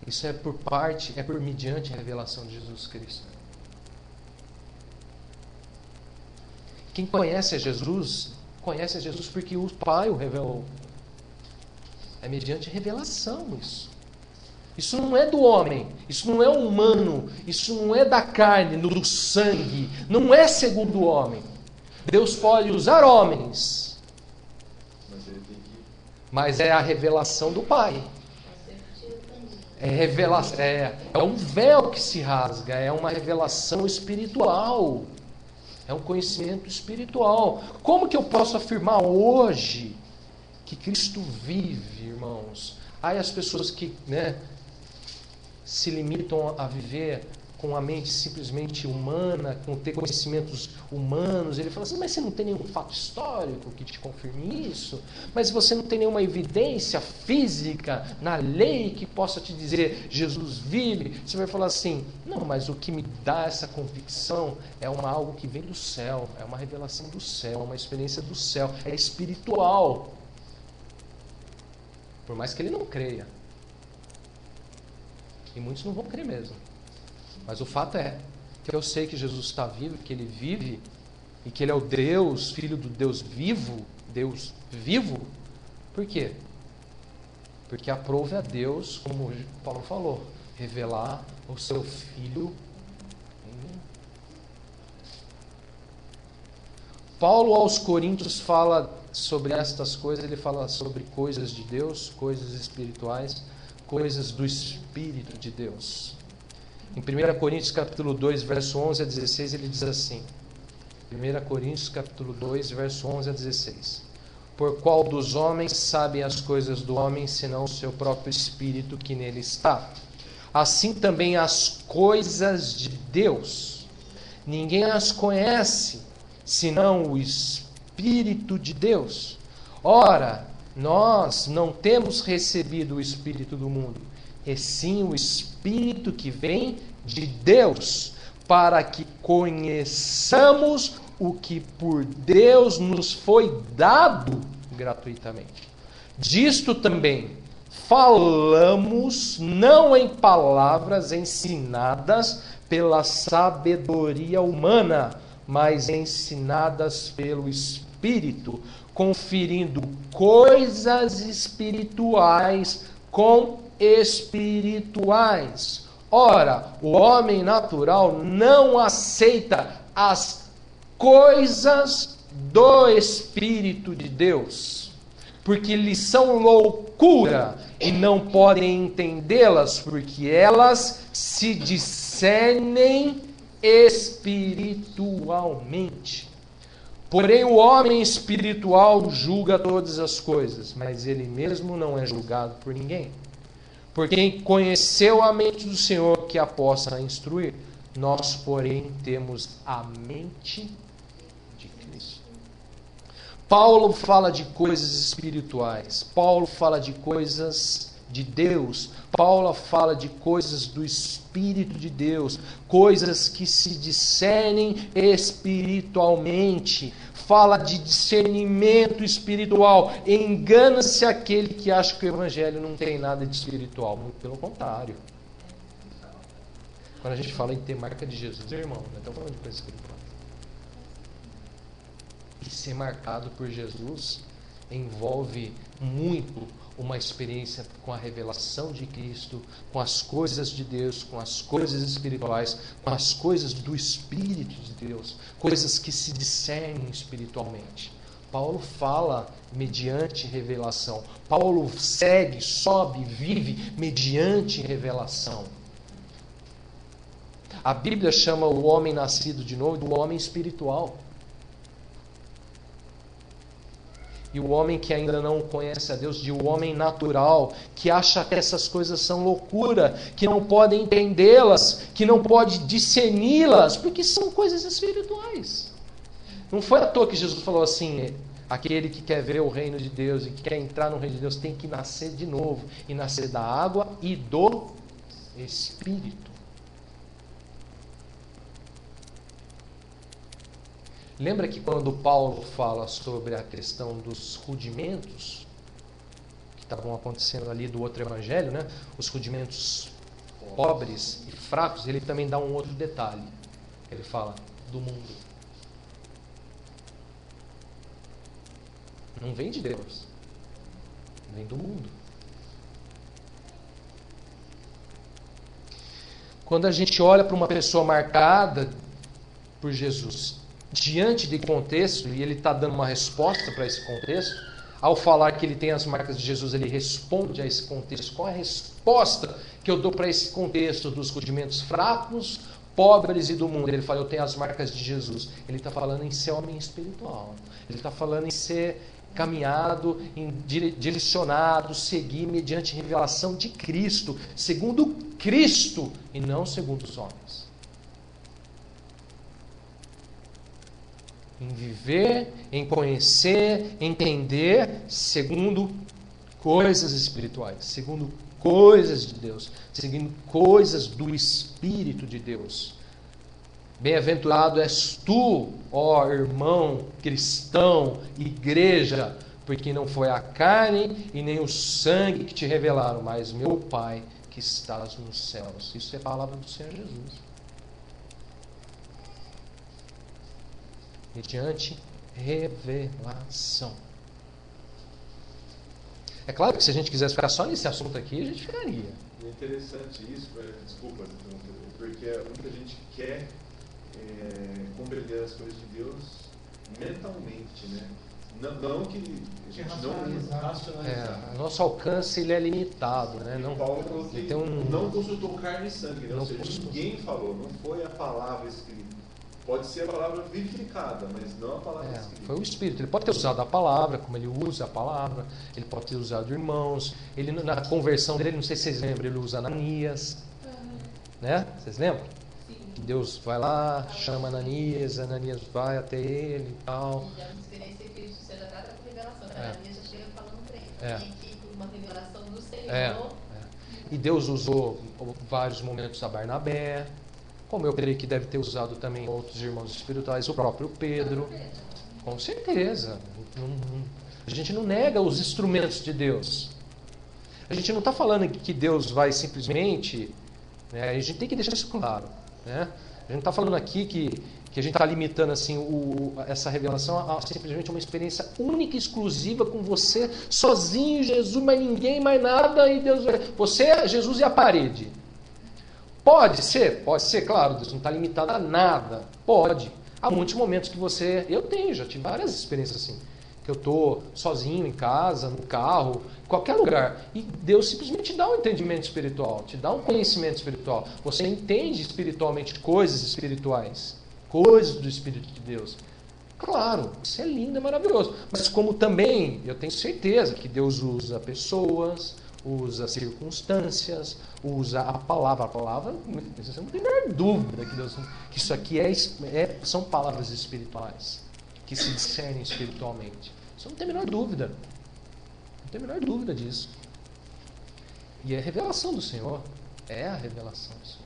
isso é por mediante a revelação de Jesus Cristo. Quem conhece a Jesus porque o Pai o revelou. É mediante revelação isso. Isso não é do homem, isso não é humano, isso não é da carne, do sangue, não é segundo o homem. Deus pode usar homens, mas é a revelação do Pai. É um véu que se rasga, é uma revelação espiritual, é um conhecimento espiritual. Como que eu posso afirmar hoje que Cristo vive, irmãos? Aí as pessoas que, né, se limitam a viver com a mente simplesmente humana, com ter conhecimentos humanos. Ele fala assim, mas você não tem nenhum fato histórico que te confirme isso? Mas você não tem nenhuma evidência física na lei que possa te dizer Jesus vive? Você vai falar assim, não, mas o que me dá essa convicção é algo que vem do céu, é uma revelação do céu, uma experiência do céu, é espiritual. Por mais que ele não creia. E muitos não vão crer mesmo. Mas o fato é que eu sei que Jesus está vivo, que Ele vive, e que Ele é o Deus, Filho do Deus vivo. Por quê? Porque aprove a Deus, como Paulo falou, revelar o seu Filho em mim. Paulo aos Coríntios fala sobre estas coisas, ele fala sobre coisas de Deus, coisas espirituais, coisas do Espírito de Deus. Em 1 Coríntios capítulo 2, verso 11 a 16, ele diz assim, 1 Coríntios capítulo 2, verso 11 a 16, por qual dos homens sabem as coisas do homem, senão o seu próprio Espírito que nele está? Assim também as coisas de Deus, ninguém as conhece, senão o Espírito de Deus. Ora, nós não temos recebido o Espírito do mundo, e sim o Espírito que vem de Deus, para que conheçamos o que por Deus nos foi dado gratuitamente. Disto também falamos, não em palavras ensinadas pela sabedoria humana, mas ensinadas pelo Espírito, conferindo coisas espirituais com espirituais. Ora, o homem natural não aceita as coisas do Espírito de Deus, porque lhes são loucura e não podem entendê-las, porque elas se discernem espiritualmente. Porém, o homem espiritual julga todas as coisas, mas ele mesmo não é julgado por ninguém. Por quem conheceu a mente do Senhor que a possa instruir, nós, porém, temos a mente de Cristo. Paulo fala de coisas espirituais, Paulo fala de coisas de Deus, Paulo fala de coisas do Espírito de Deus, coisas que se discernem espiritualmente, fala de discernimento espiritual. Engana-se aquele que acha que o Evangelho não tem nada de espiritual, muito pelo contrário. Quando a gente fala em ter marca de Jesus, irmão, nós estamos falando de coisa espiritual. E ser marcado por Jesus envolve muito uma experiência com a revelação de Cristo, com as coisas de Deus, com as coisas espirituais, com as coisas do Espírito de Deus, coisas que se discernem espiritualmente. Paulo fala mediante revelação. Paulo segue, sobe, vive mediante revelação. A Bíblia chama o homem nascido de novo do homem espiritual. E o homem que ainda não conhece a Deus, de um homem natural, que acha que essas coisas são loucura, que não pode entendê-las, que não pode discerni-las, porque são coisas espirituais. Não foi à toa que Jesus falou assim, aquele que quer ver o reino de Deus e que quer entrar no reino de Deus tem que nascer de novo, e nascer da água e do Espírito. Lembra que quando Paulo fala sobre a questão dos rudimentos que estavam acontecendo ali do outro evangelho, né? Os rudimentos pobres e fracos, ele também dá um outro detalhe. Ele fala do mundo. Não vem de Deus, vem do mundo. Quando a gente olha para uma pessoa marcada por Jesus, diante de contexto, e ele está dando uma resposta para esse contexto, ao falar que ele tem as marcas de Jesus, ele responde a esse contexto. Qual é a resposta que eu dou para esse contexto dos rudimentos fracos, pobres e do mundo? Ele fala, eu tenho as marcas de Jesus. Ele está falando em ser homem espiritual. Ele está falando em ser caminhado, direcionado, seguir mediante revelação de Cristo, segundo Cristo e não segundo os homens. Em viver, em conhecer, entender, segundo coisas espirituais, segundo coisas de Deus, segundo coisas do Espírito de Deus. Bem-aventurado és tu, ó irmão, cristão, igreja, porque não foi a carne e nem o sangue que te revelaram, mas meu Pai que estás nos céus. Isso é a palavra do Senhor Jesus. Mediante revelação. É claro que se a gente quisesse ficar só nesse assunto aqui, a gente ficaria. É interessante isso, desculpa, porque muita gente quer compreender as coisas de Deus mentalmente, né? Não que a gente não racionalizar. Nosso alcance ele é limitado, né? Não, Paulo falou que não consultou carne e sangue, né? Ou seja, consultou. ninguém falou, não foi a palavra escrita. Pode ser a palavra vivificada, mas não a palavra escrita. Foi o Espírito. Ele pode ter usado a palavra, como ele usa a palavra, ele pode ter usado irmãos. Ele, na conversão dele, não sei se vocês lembram, ele usa Ananias. Né? Vocês lembram? Que Deus vai lá, chama Ananias vai até ele e tal. E a experiência que Cristo já trata com revelação. Ananias já chega falando para ele. Tem que ir por uma revelação do Senhor. E Deus usou vários momentos a Barnabé, como eu creio que deve ter usado também outros irmãos espirituais, o próprio Pedro. Com certeza. A gente não nega os instrumentos de Deus. A gente não está falando que Deus vai simplesmente... Né, a gente tem que deixar isso claro. Né? A gente não está falando aqui que a gente está limitando assim, essa revelação a simplesmente uma experiência única e exclusiva com você, sozinho, Jesus, mais ninguém, mais nada, e Deus... Você, Jesus e a parede. Pode ser, claro, Deus não está limitado a nada. Pode. Há muitos momentos que você... já tive várias experiências assim. Que eu estou sozinho em casa, no carro, em qualquer lugar. E Deus simplesmente te dá um entendimento espiritual, te dá um conhecimento espiritual. Você entende espiritualmente coisas espirituais. Coisas do Espírito de Deus. Claro, isso é lindo, é maravilhoso. Mas como também, eu tenho certeza que Deus usa pessoas, usa circunstâncias, usa a palavra. A palavra, você não tem a menor dúvida que isso aqui são palavras espirituais, que se discernem espiritualmente. Você não tem a menor dúvida. Não tem a menor dúvida disso. E é a revelação do Senhor. É a revelação do Senhor.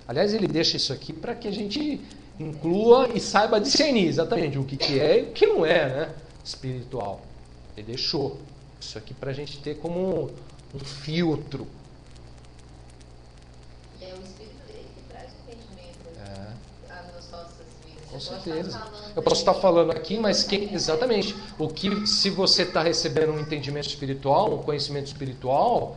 Aliás, ele deixa isso aqui para que a gente inclua e saiba discernir exatamente o que é e o que não é, né? Espiritual. Ele deixou isso aqui para a gente ter como um filtro. E é o Espírito dele que traz o entendimento às nossas vidas. Com certeza. Eu posso estar falando aqui, mas exatamente. Se você está recebendo um entendimento espiritual, um conhecimento espiritual,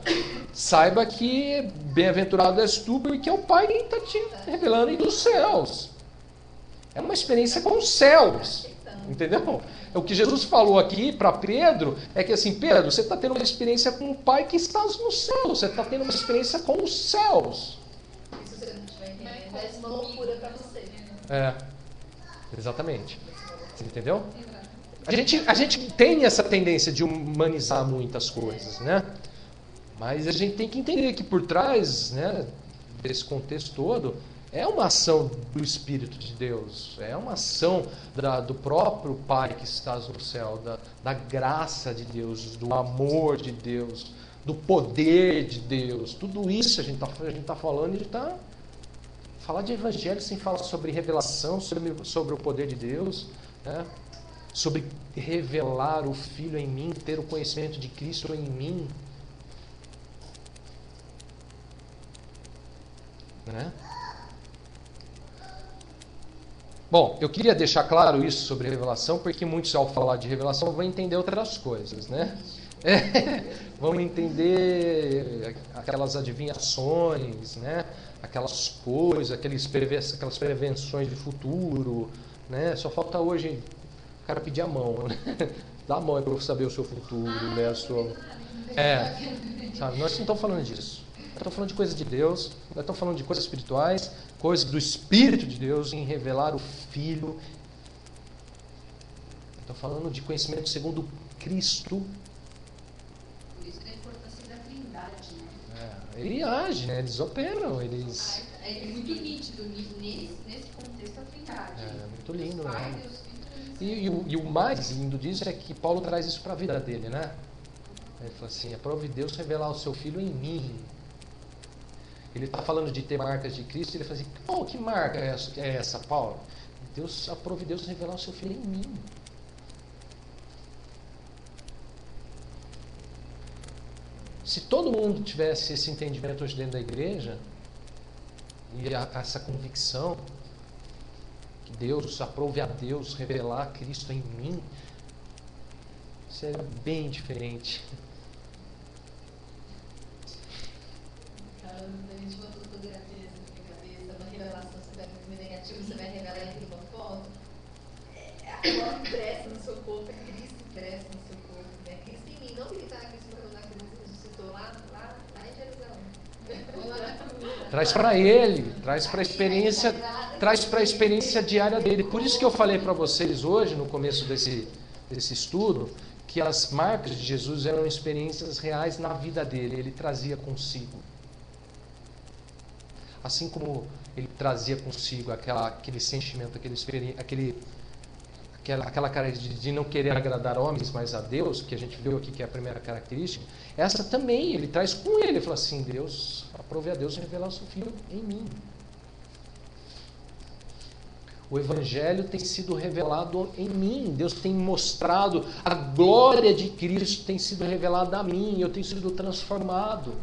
saiba que bem-aventurado és tu, porque é o Pai que está te revelando dos céus. É uma experiência com os céus. Entendeu? O que Jesus falou aqui para Pedro é que assim, Pedro, você está tendo uma experiência com o Pai que está nos céus. Você está tendo uma experiência com os céus. Isso você não tiver entendendo, é uma loucura para você. Exatamente. Você entendeu? A gente tem essa tendência de humanizar muitas coisas, né? Mas a gente tem que entender que por trás, né, desse contexto todo, é uma ação do Espírito de Deus, é uma ação do próprio Pai que estás no céu, da graça de Deus, do amor de Deus, do poder de Deus. Tudo isso a gente está falando e está... Falar de evangelho sem falar sobre revelação, sobre o poder de Deus, né? Sobre revelar o Filho em mim, ter o conhecimento de Cristo em mim. Né? Bom, eu queria deixar claro isso sobre revelação, porque muitos, ao falar de revelação, vão entender outras coisas, né? Vão entender aquelas adivinhações, né? Aquelas coisas, aquelas prevenções de futuro, né? Só falta hoje o cara pedir a mão, né? Dá a mão aí para eu saber o seu futuro, né? Sabe? Nós não estamos falando disso. Nós estamos falando de coisas de Deus, nós estamos falando de coisas espirituais, coisas do Espírito de Deus em revelar o Filho. Estamos falando de conhecimento segundo Cristo. Por isso que a importância da Trindade, né? Ele age, né? Eles operam, eles... É muito nítido nesse contexto a Trindade. É muito lindo, Pai, né? Deus, Filho, E o mais lindo disso é que Paulo traz isso para a vida dele, né? Ele fala assim, aprove Deus revelar o seu Filho em mim. Ele está falando de ter marcas de Cristo, ele fala assim, oh, que marca é essa, Paulo? Aprove Deus revelar o seu Filho em mim. Se todo mundo tivesse esse entendimento hoje dentro da igreja, e essa convicção, que Deus, aprove a Deus revelar Cristo em mim, seria bem diferente. a gente botou fotografias na minha cabeça, uma revelação, você vai muito negativo, você vai revelar em uma foto. A foto impressa no seu corpo, é Cristo impresso no seu corpo, né? Cristo em mim, não gritar Cristo morreu na cruz, ressuscitou lá em Jerusalém. Traz para ele, traz para a experiência diária dele. Por isso que eu falei para vocês hoje, no começo desse estudo, que as marcas de Jesus eram experiências reais na vida dele, ele trazia consigo. Assim como ele trazia consigo aquele sentimento, aquela cara de não querer agradar homens, mas a Deus, que a gente viu aqui que é a primeira característica, essa também ele traz com ele. Ele fala assim, Deus, aprove a Deus revelar o seu Filho em mim. O Evangelho tem sido revelado em mim. Deus tem mostrado, a glória de Cristo tem sido revelada a mim. Eu tenho sido transformado.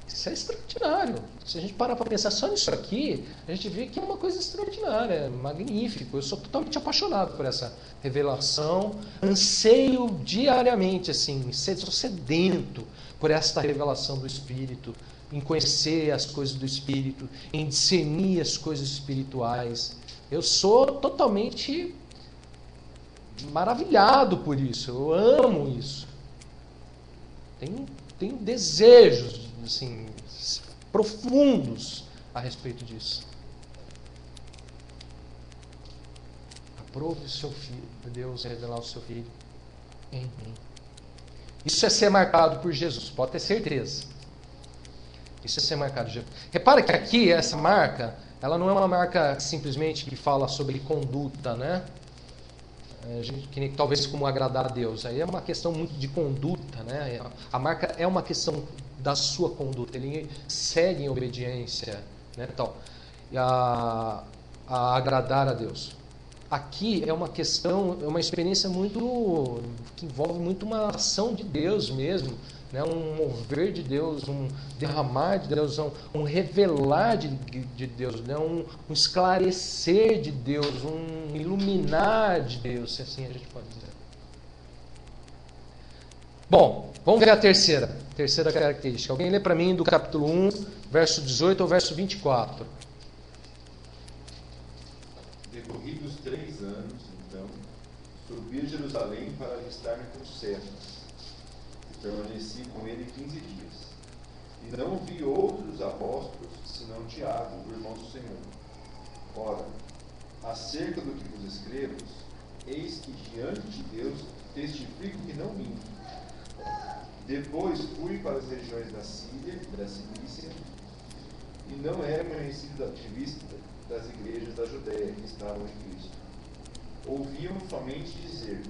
Isso é extraordinário. Se a gente parar para pensar só nisso aqui, a gente vê que é uma coisa extraordinária, é magnífico. Eu sou totalmente apaixonado por essa revelação. Anseio diariamente, assim, sou sedento por esta revelação do Espírito, em conhecer as coisas do Espírito, em discernir as coisas espirituais. Eu sou totalmente maravilhado por isso. Eu amo isso. Tenho desejos assim, profundos a respeito disso. Aprove o seu Filho, Deus revelar o seu Filho em mim. Isso é ser marcado por Jesus, pode ter certeza. Isso é ser marcado por Jesus. Repara que aqui, essa marca, ela não é uma marca simplesmente que fala sobre conduta, né? Que talvez como agradar a Deus. Aí é uma questão muito de conduta, né? A marca é uma questão da sua conduta. Ele segue em obediência, né? Então, a agradar a Deus. Aqui é uma questão, é uma experiência muito que envolve muito uma ação de Deus mesmo, né? Um mover de Deus, um derramar de Deus, um revelar de Deus, né? Um esclarecer de Deus, um iluminar de Deus, se assim a gente pode dizer. Bom, vamos ver a terceira característica. Alguém lê para mim do capítulo 1, verso 18 ao verso 24. Decorridos 3 anos, então, subi a Jerusalém para alistar-me com Cefas. Permaneci com ele 15 dias. E não vi outros apóstolos, senão Tiago, o irmão do Senhor. Ora, acerca do que vos escrevo, eis que diante de Deus testifico que não minto. Depois fui para as regiões da Síria e da Cilícia, e não era conhecido de vista das igrejas da Judéia que estavam em Cristo. Ouviam somente dizer: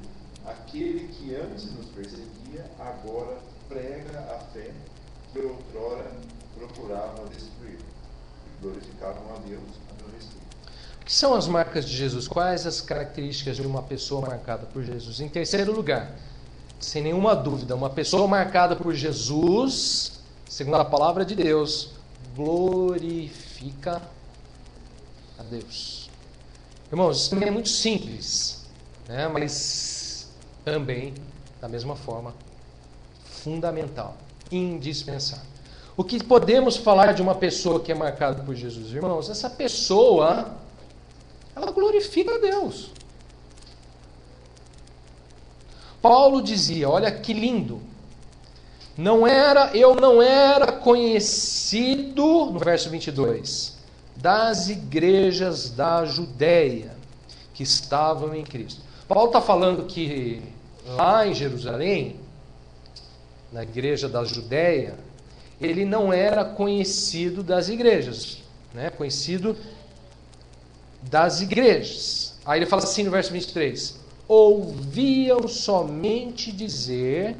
aquele que antes nos perseguia, agora prega a fé que outrora procurava destruir. E glorificavam a Deus a meu respeito. O que são as marcas de Jesus? Quais as características de uma pessoa marcada por Jesus? Em terceiro lugar, sem nenhuma dúvida, uma pessoa marcada por Jesus, segundo a palavra de Deus, glorifica a Deus. Irmãos, isso também é muito simples, né? Mas também, da mesma forma, fundamental, indispensável. O que podemos falar de uma pessoa que é marcada por Jesus? Irmãos, essa pessoa, ela glorifica a Deus. Paulo dizia, olha que lindo, eu não era conhecido, no verso 22, das igrejas da Judéia que estavam em Cristo. Paulo está falando que lá em Jerusalém, na igreja da Judéia, ele não era conhecido das igrejas, né? Conhecido das igrejas. Aí ele fala assim no verso 23: ouviam somente dizer: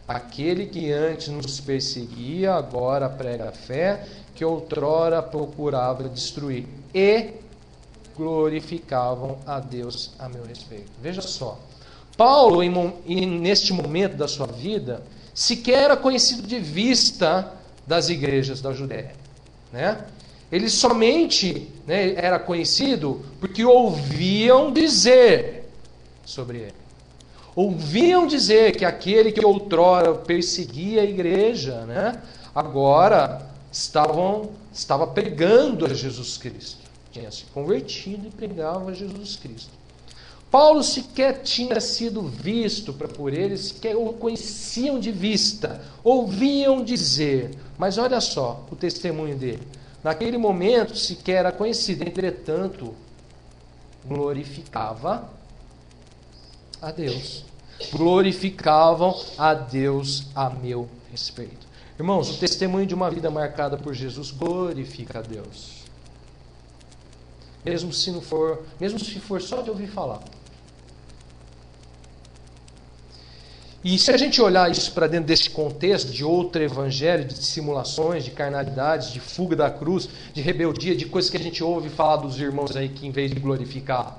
aquele que antes nos perseguia, agora prega a fé, que outrora procurava destruir, e glorificavam a Deus a meu respeito. Veja só, Paulo, neste momento da sua vida, sequer era conhecido de vista das igrejas da Judéia, né? Ele somente, né, era conhecido porque ouviam dizer sobre ele. Ouviam dizer que aquele que outrora perseguia a igreja, né, agora estava pregando a Jesus Cristo. Tinha se convertido e pregava a Jesus Cristo. Paulo sequer tinha sido visto por eles, sequer o conheciam de vista, ouviam dizer. Mas olha só o testemunho dele. Naquele momento sequer era conhecido, entretanto, glorificava a Deus. Glorificavam a Deus a meu respeito. Irmãos, o testemunho de uma vida marcada por Jesus glorifica a Deus. Mesmo se for só de ouvir falar. E se a gente olhar isso para dentro desse contexto de outro evangelho, de dissimulações, de carnalidades, de fuga da cruz, de rebeldia, de coisas que a gente ouve falar dos irmãos aí que em vez de glorificar,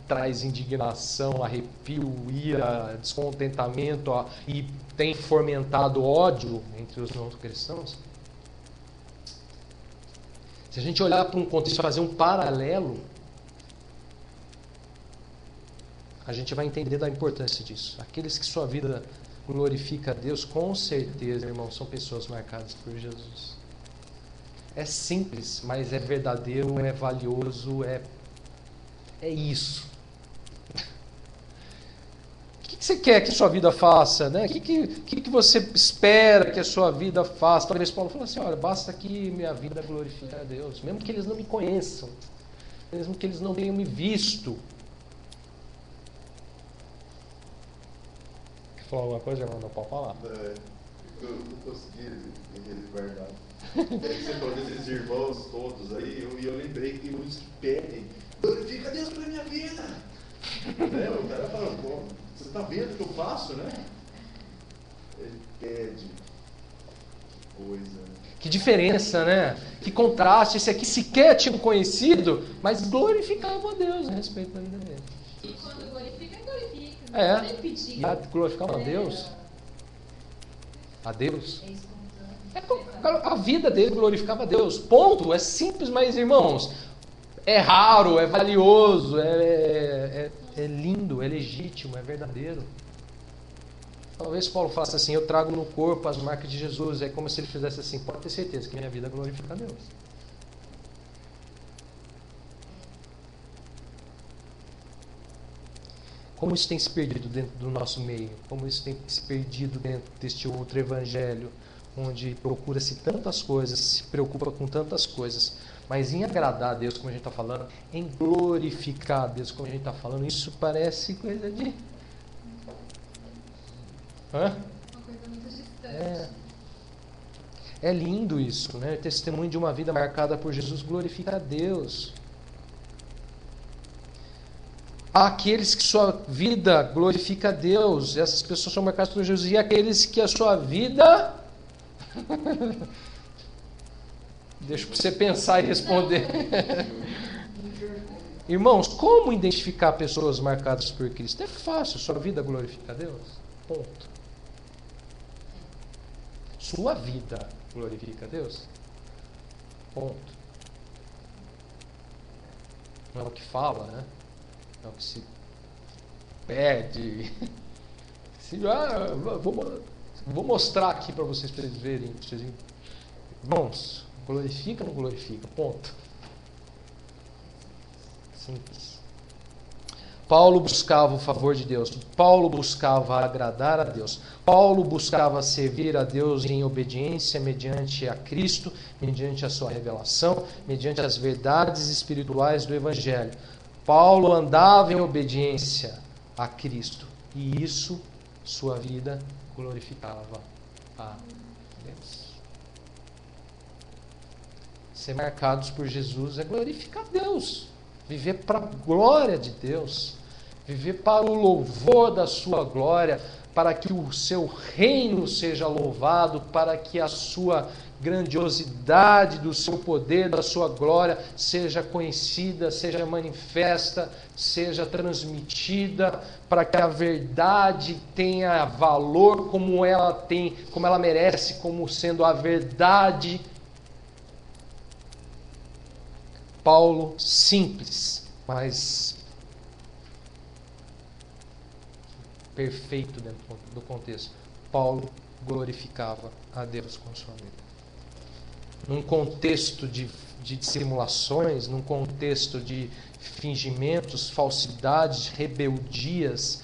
traz indignação, arrepio, ira, descontentamento, e tem fomentado ódio entre os não cristãos. Se a gente olhar para um contexto, fazer um paralelo, a gente vai entender da importância disso. Aqueles que sua vida glorifica a Deus, com certeza, irmão, são pessoas marcadas por Jesus. É simples, mas é verdadeiro, é valioso, é isso. O que você quer que sua vida faça, né? O que você espera que a sua vida faça? Talvez Paulo fale assim: olha, basta que minha vida glorifique a Deus, mesmo que eles não me conheçam, mesmo que eles não tenham me visto. Quer falar alguma coisa, irmão? Não pode falar. Eu não consegui guardar. Você falou desses irmãos todos aí, eu lembrei que muitos pedem: glorifica a Deus pela minha vida. Né? O cara fala: pô, você está vendo o que eu faço, né? Ele pede. Que coisa. Que diferença, né? Que contraste. Esse aqui sequer tinha conhecido, mas glorificava a Deus a respeito da vida dele. E quando glorifica, glorifica. É. Nem pedir. E glorificava a Deus. A Deus. A vida dele glorificava a Deus. Ponto. É simples, mas, irmãos, é raro, é valioso, é lindo, é legítimo, é verdadeiro. Talvez Paulo faça assim: eu trago no corpo as marcas de Jesus. É como se ele fizesse assim: pode ter certeza que minha vida glorifica a Deus. Como isso tem se perdido dentro do nosso meio? Como isso tem se perdido dentro deste outro evangelho, onde procura-se tantas coisas, se preocupa com tantas coisas, mas em agradar a Deus, como a gente está falando, em glorificar a Deus, como a gente está falando, isso parece coisa de... Uma coisa muito distante. É lindo isso, né? O testemunho de uma vida marcada por Jesus glorifica a Deus. Aqueles que sua vida glorifica a Deus, essas pessoas são marcadas por Jesus. E aqueles que a sua vida... Deixa você pensar e responder. Irmãos, como identificar pessoas marcadas por Cristo? É fácil, sua vida glorifica a Deus. Ponto. Sua vida glorifica a Deus. Ponto. Não é o que fala, né? Não é o que se pede. Vou mostrar aqui para vocês verem. Irmãos, glorifica ou não glorifica? Ponto. Simples. Paulo buscava o favor de Deus. Paulo buscava agradar a Deus. Paulo buscava servir a Deus em obediência mediante a Cristo, mediante a sua revelação, mediante as verdades espirituais do Evangelho. Paulo andava em obediência a Cristo. E isso, sua vida, glorificava a Deus. Ser marcados por Jesus é glorificar Deus. Viver para a glória de Deus. Viver para o louvor da sua glória, para que o seu reino seja louvado, para que a sua grandiosidade do seu poder, da sua glória seja conhecida, seja manifesta, seja transmitida, para que a verdade tenha valor como ela tem, como ela merece, como sendo a verdade. Paulo, simples, mas perfeito dentro do contexto. Paulo glorificava a Deus com sua vida. Num contexto de dissimulações, num contexto de fingimentos, falsidades, rebeldias,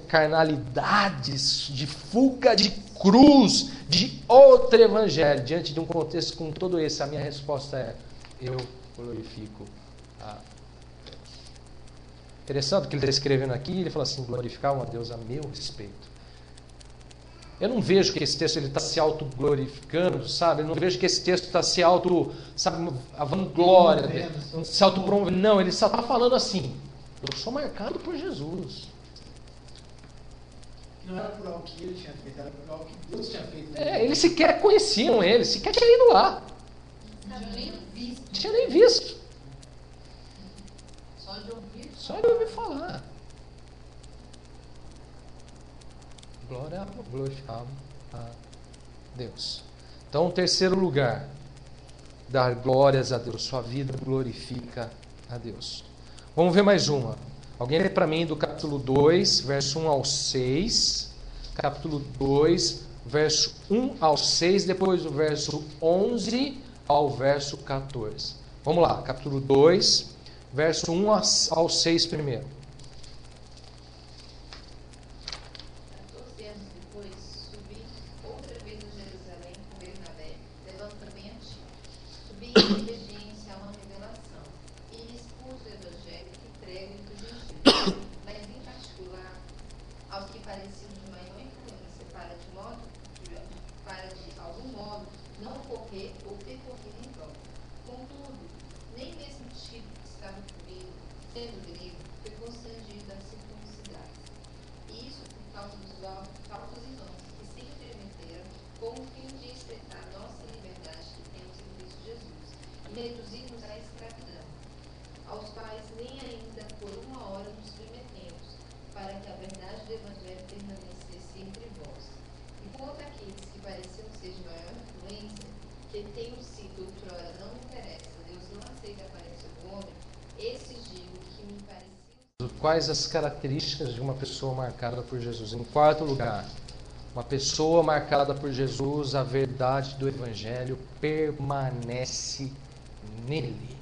carnalidades, de fuga de cruz, de outro evangelho. Diante de um contexto como todo esse, a minha resposta é: eu glorifico a Deus. Interessante o que ele está escrevendo aqui, ele fala assim: glorificar a Deus a meu respeito. Eu não vejo que esse texto está se autoglorificando, sabe? Eu não vejo que esse texto está se a vanglória dele, se autopromovendo. Não, ele só está falando assim: eu sou marcado por Jesus. Não era por algo que ele tinha feito, era por algo que Deus tinha feito. Eles sequer conheciam ele, sequer tinha ido lá. Não Tinha nem visto. Só de ouvir. Só de ouvir falar. Glorificava a Deus. Então, terceiro lugar, dar glórias a Deus. Sua vida glorifica a Deus. Vamos ver mais uma. Alguém lê para mim do capítulo 2, verso 1 ao 6. Capítulo 2, verso 1 ao 6, depois do verso 11 ao verso 14. Vamos lá, capítulo 2, verso 1 ao 6 primeiro. 14 anos depois, subi outra vez a Jerusalém com Bernabé, levando também a ti. Subi em obediência a uma revelação, e expus o evangelho que prego entre os gentios, mas em particular aos que pareciam de maior influência, para de algum modo não correr ou ter corrido em vão. Contudo, nem mesmo Tito, que estava comigo, sendo grego, foi constrangido a circuncidar. E isso por causa dos falsos irmãos, que se intermeteram com o fim de estreitar nossa liberdade que temos em Cristo Jesus, e reduzir-nos à escravidão, aos quais nem ainda por uma hora nos submetemos, para que a verdade do Evangelho permanecesse entre vós. E quanto àqueles que pareciam ser de maior influência, que tenham sido outrora não me interessa, Deus não aceita a aparência do homem, esses digo que me pareciam. Quais as características de uma pessoa marcada por Jesus? Em quarto lugar, uma pessoa marcada por Jesus, a verdade do Evangelho permanece nele.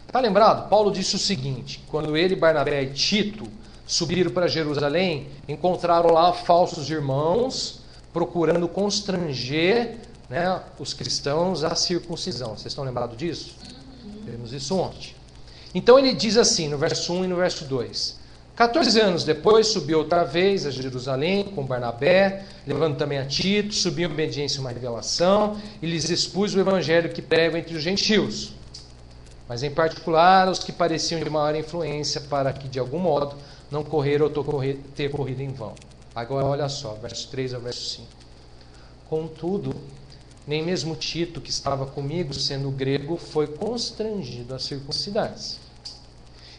Está lembrado? Paulo disse o seguinte: quando ele, Barnabé e Tito subiram para Jerusalém, encontraram lá falsos irmãos procurando constranger, os cristãos à circuncisão. Vocês estão lembrados disso? Vimos isso ontem. Então ele diz assim, no verso 1 e no verso 2: 14 anos depois, subiu outra vez a Jerusalém com Barnabé, levando também a Tito, subiu em obediência a uma revelação, e lhes expus o evangelho que prego entre os gentios, mas em particular os que pareciam de maior influência, para que de algum modo não correram ou ter corrido em vão. Agora olha só, verso 3 ao verso 5. Contudo, nem mesmo Tito, que estava comigo, sendo grego, foi constrangido a circuncidar-se.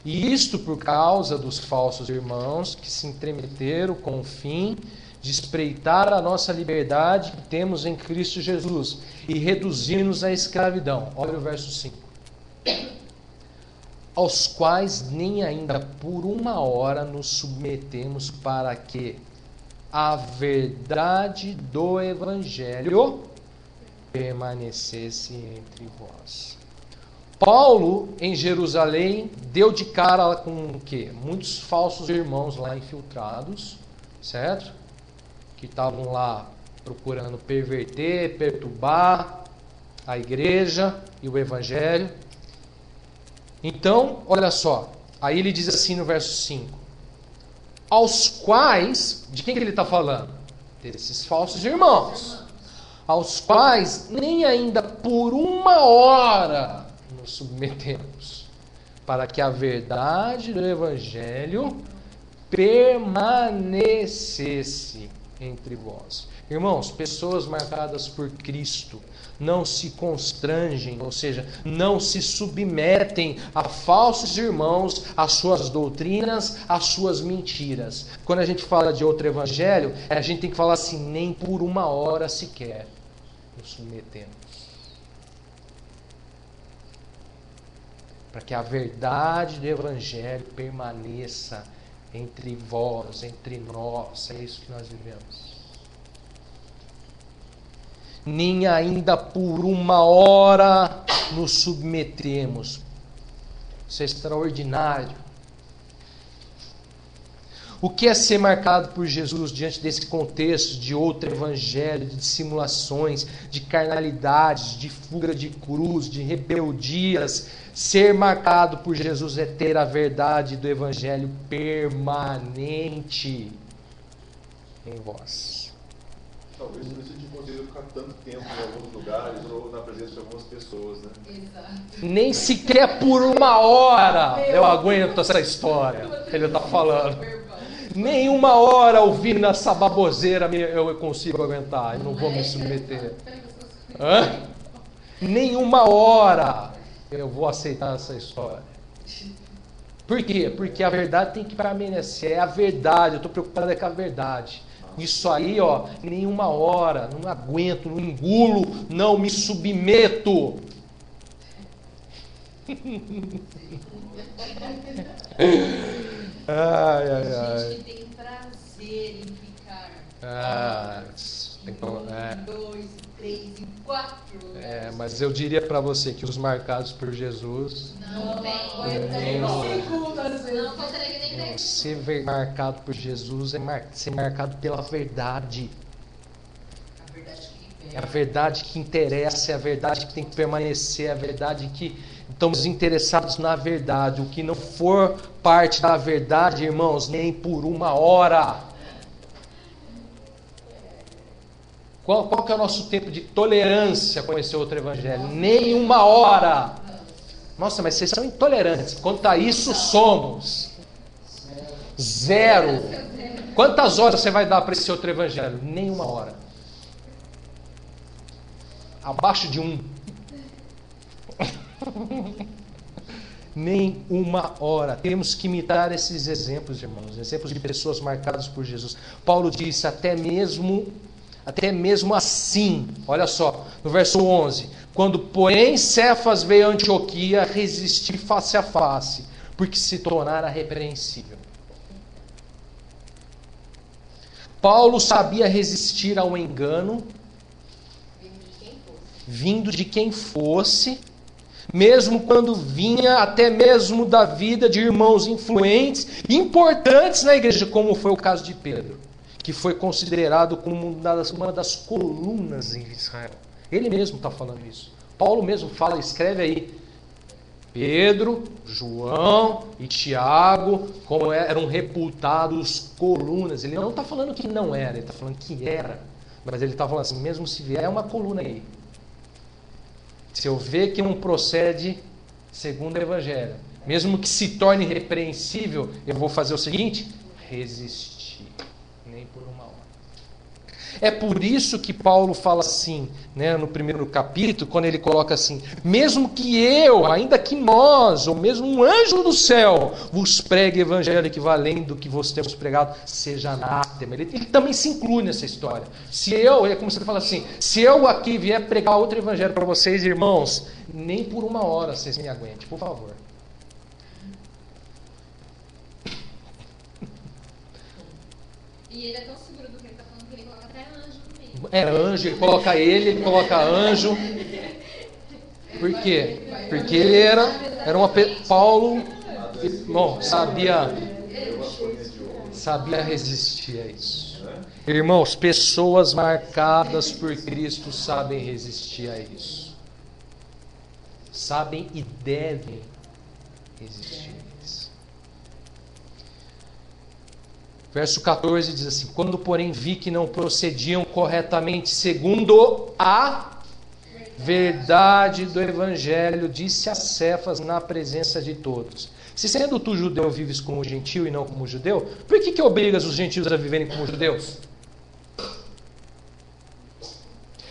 E isto por causa dos falsos irmãos que se entremeteram com o fim de espreitar a nossa liberdade que temos em Cristo Jesus e reduzir-nos à escravidão. Olha o verso 5. Aos quais nem ainda por uma hora nos submetemos, para que a verdade do Evangelho permanecesse entre vós. Paulo, em Jerusalém, deu de cara com o quê? Muitos falsos irmãos lá infiltrados, certo? Que estavam lá procurando perverter, perturbar a igreja e o Evangelho. Então, olha só, aí ele diz assim no verso 5: aos quais, de quem que ele está falando? Desses falsos irmãos, aos quais nem ainda por uma hora nos submetemos, para que a verdade do Evangelho permanecesse entre vós. Irmãos, pessoas marcadas por Cristo não se constrangem, ou seja, não se submetem a falsos irmãos, às suas doutrinas, às suas mentiras. Quando a gente fala de outro evangelho, a gente tem que falar assim, nem por uma hora sequer nos submetemos. Para que a verdade do evangelho permaneça entre vós, entre nós. É isso que nós vivemos. Nem ainda por uma hora nos submetemos. Isso é extraordinário. O que é ser marcado por Jesus diante desse contexto de outro evangelho, de dissimulações, de carnalidades, de fuga de cruz, de rebeldias? Ser marcado por Jesus é ter a verdade do evangelho permanente em vós. Talvez não seja impossível ficar tanto tempo em alguns lugares ou na presença de algumas pessoas, né? Exato. Nem sequer por uma hora eu aguento essa história. Ele está falando. Nem uma hora ouvindo essa baboseira eu consigo aguentar. Eu não vou me submeter. Hã? Nem uma hora eu vou aceitar essa história. Por quê? Porque a verdade tem que permanecer. É a verdade. Eu estou preocupado com a verdade. Isso aí, ó, nenhuma hora, não aguento, não engulo, não me submeto. Ai, ai, A ai. gente tem prazer em ficar Tem 2, 3, 4 lugares. mas eu diria para você que os marcados por Jesus, Não tem. Não consegue nem ter. ser marcado por Jesus é ser marcado pela verdade. A verdade que É a verdade que interessa, é a verdade que tem que permanecer, é a verdade que estamos interessados na verdade. O que não for parte da verdade, irmãos, nem por uma hora. Qual que é o nosso tempo de tolerância com esse outro evangelho? Nem uma hora. Nossa, mas vocês são intolerantes. Quanto a isso somos. 0. Quantas horas você vai dar para esse outro evangelho? Nem uma hora. Abaixo de 1. Nem uma hora. Temos que imitar esses exemplos, irmãos. Exemplos de pessoas marcadas por Jesus. Paulo disse, até mesmo assim, olha só, no verso 11, quando porém Cefas veio a Antioquia, resisti face a face, porque se tornara repreensível. Paulo sabia resistir ao engano, vindo de quem fosse, mesmo quando vinha até mesmo da vida de irmãos influentes, importantes na igreja, como foi o caso de Pedro, que foi considerado como uma das colunas em Israel. Ele mesmo está falando isso. Paulo mesmo fala, escreve aí. Pedro, João e Tiago, como eram reputados colunas. Ele não está falando que não era, ele está falando que era. Mas ele está falando assim, mesmo se vier uma coluna aí. Se eu ver que não procede segundo o Evangelho, mesmo que se torne repreensível, eu vou fazer o seguinte, resistir. Nem por uma hora. É por isso que Paulo fala assim, né, no primeiro capítulo, quando ele coloca assim, mesmo que eu, ainda que nós, ou mesmo um anjo do céu, vos pregue evangelho equivalente do que vos temos pregado, seja anátema. Ele também se inclui nessa história. Se eu, é como você fala assim, se eu aqui vier pregar outro evangelho para vocês, irmãos, nem por uma hora vocês me aguentem, por favor. E ele é tão seguro do que ele está falando que ele coloca até anjo no meio. É anjo, ele coloca anjo. Por quê? Porque ele era uma Paulo, bom, sabia resistir a isso. Irmãos, pessoas marcadas por Cristo sabem resistir a isso. Sabem e devem resistir a isso. Verso 14 diz assim: quando porém vi que não procediam corretamente segundo a verdade do Evangelho, disse a Cefas na presença de todos: se sendo tu judeu vives como gentil e não como judeu, por que obrigas os gentios a viverem como judeus?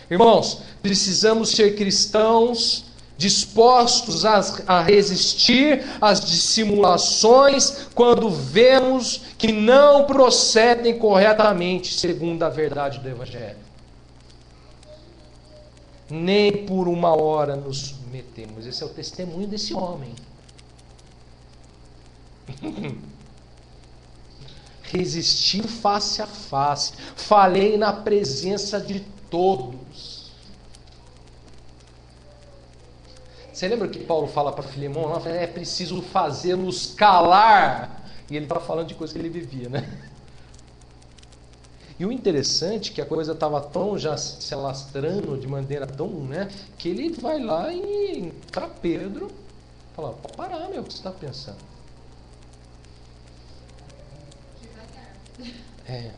Irmãos, precisamos ser cristãos dispostos a resistir às dissimulações quando vemos que não procedem corretamente segundo a verdade do Evangelho. Nem por uma hora nos submetemos. Esse é o testemunho desse homem. Resisti face a face, falei na presença de todos. Você lembra que Paulo fala para Filemão? É preciso fazê-los calar. E ele está falando de coisa que ele vivia, né? E o interessante é que a coisa estava tão já se alastrando de maneira tão, né? Que ele vai lá e para Pedro fala: pode parar, meu, o que você está pensando? É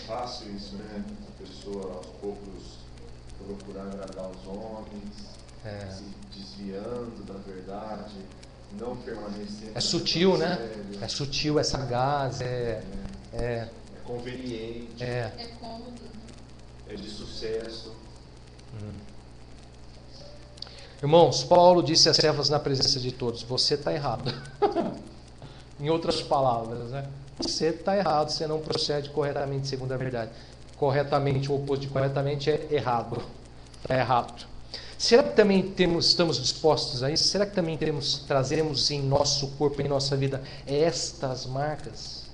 fácil isso, né? A pessoa aos poucos procurar agradar os homens, se desviando da verdade, não permanecendo. É sutil, né? É sutil, é sagaz, é conveniente, é cômodo, é de sucesso. Irmãos, Paulo disse a Cefas na presença de todos: você está errado. Em outras palavras, né? Você está errado, você não procede corretamente segundo a verdade. Corretamente, o oposto de corretamente é errado. Está errado. Será que também estamos dispostos a isso? Será que também trazemos em nosso corpo, em nossa vida, estas marcas?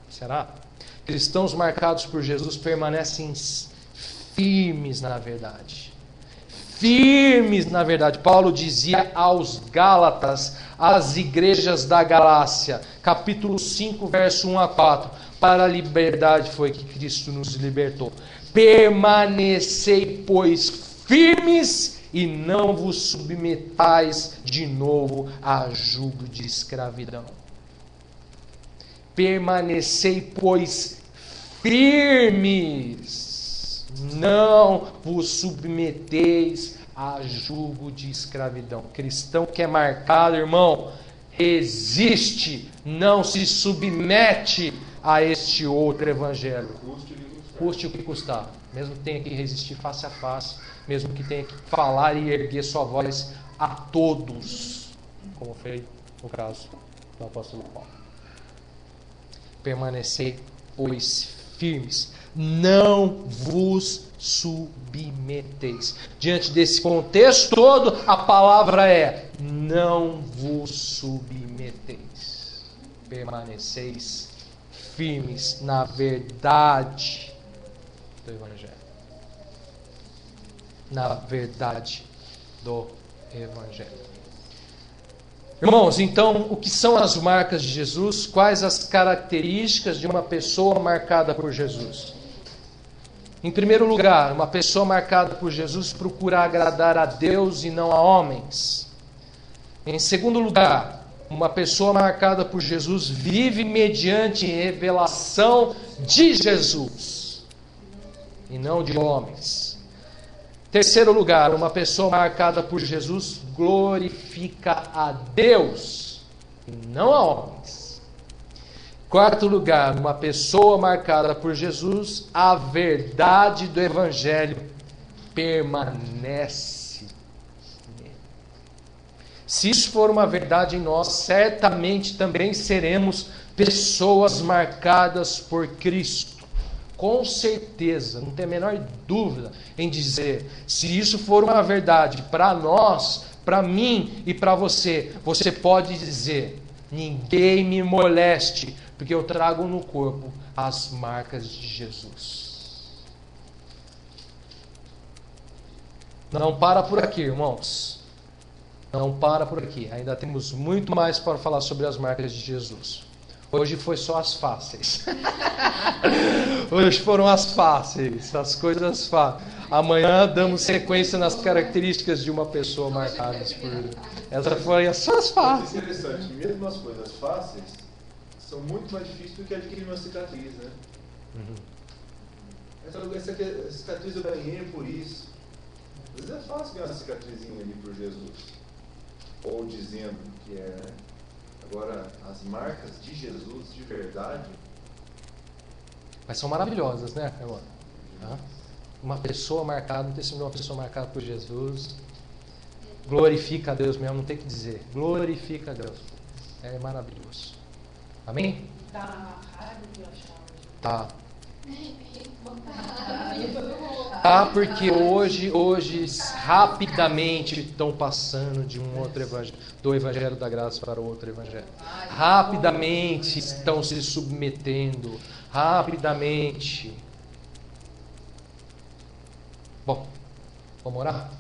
Será? Cristãos marcados por Jesus permanecem firmes na verdade. Firmes na verdade. Paulo dizia aos Gálatas, às igrejas da Galácia, capítulo 5, verso 1 a 4: para a liberdade foi que Cristo nos libertou. Permanecei, pois, firmes e não vos submetais de novo a jugo de escravidão. Permanecei, pois, firmes. Não vos submeteis a jugo de escravidão. Cristão que é marcado, irmão, resiste, não se submete a este outro evangelho. Custe o que custar. Mesmo que tenha que resistir face a face, mesmo que tenha que falar e erguer sua voz a todos, como foi o caso do apóstolo Paulo. Permanecei, pois, firmes. Não vos submeteis. Diante desse contexto todo, a palavra é: não vos submeteis. Permaneceis firmes na verdade do Evangelho. Na verdade do Evangelho. Irmãos, então, o que são as marcas de Jesus? Quais as características de uma pessoa marcada por Jesus? Em primeiro lugar, uma pessoa marcada por Jesus procura agradar a Deus e não a homens. Em segundo lugar, uma pessoa marcada por Jesus vive mediante revelação de Jesus e não de homens. Terceiro lugar, uma pessoa marcada por Jesus glorifica a Deus e não a homens. Quarto lugar, uma pessoa marcada por Jesus, a verdade do Evangelho permanece nele. Se isso for uma verdade em nós, certamente também seremos pessoas marcadas por Cristo. Com certeza, não tem a menor dúvida em dizer, se isso for uma verdade para nós, para mim e para você, você pode dizer: ninguém me moleste, porque eu trago no corpo as marcas de Jesus. Não para por aqui, irmãos. Não para por aqui. Ainda temos muito mais para falar sobre as marcas de Jesus. Hoje foi só as fáceis. Hoje foram as fáceis, as coisas fáceis. Amanhã damos sequência nas características de uma pessoa marcadas por... Essa foi só as fáceis. É interessante, mesmo as coisas fáceis são muito mais difíceis do que adquirir uma cicatriz, né? Essa cicatriz eu ganhei por isso. Às vezes é fácil ganhar uma cicatrizinha ali por Jesus. Ou dizendo que é, né? Agora, as marcas de Jesus, de verdade... Mas são maravilhosas, né, agora? Uma pessoa marcada, um testemunho de uma pessoa marcada por Jesus, glorifica a Deus mesmo, não tem o que dizer. Glorifica a Deus. É maravilhoso. Amém? Tá raro de achar. Tá. Tá, porque hoje rapidamente estão passando de um outro evangelho, do evangelho da graça para o outro evangelho. Rapidamente estão se submetendo. Rapidamente. Bom, vamos orar?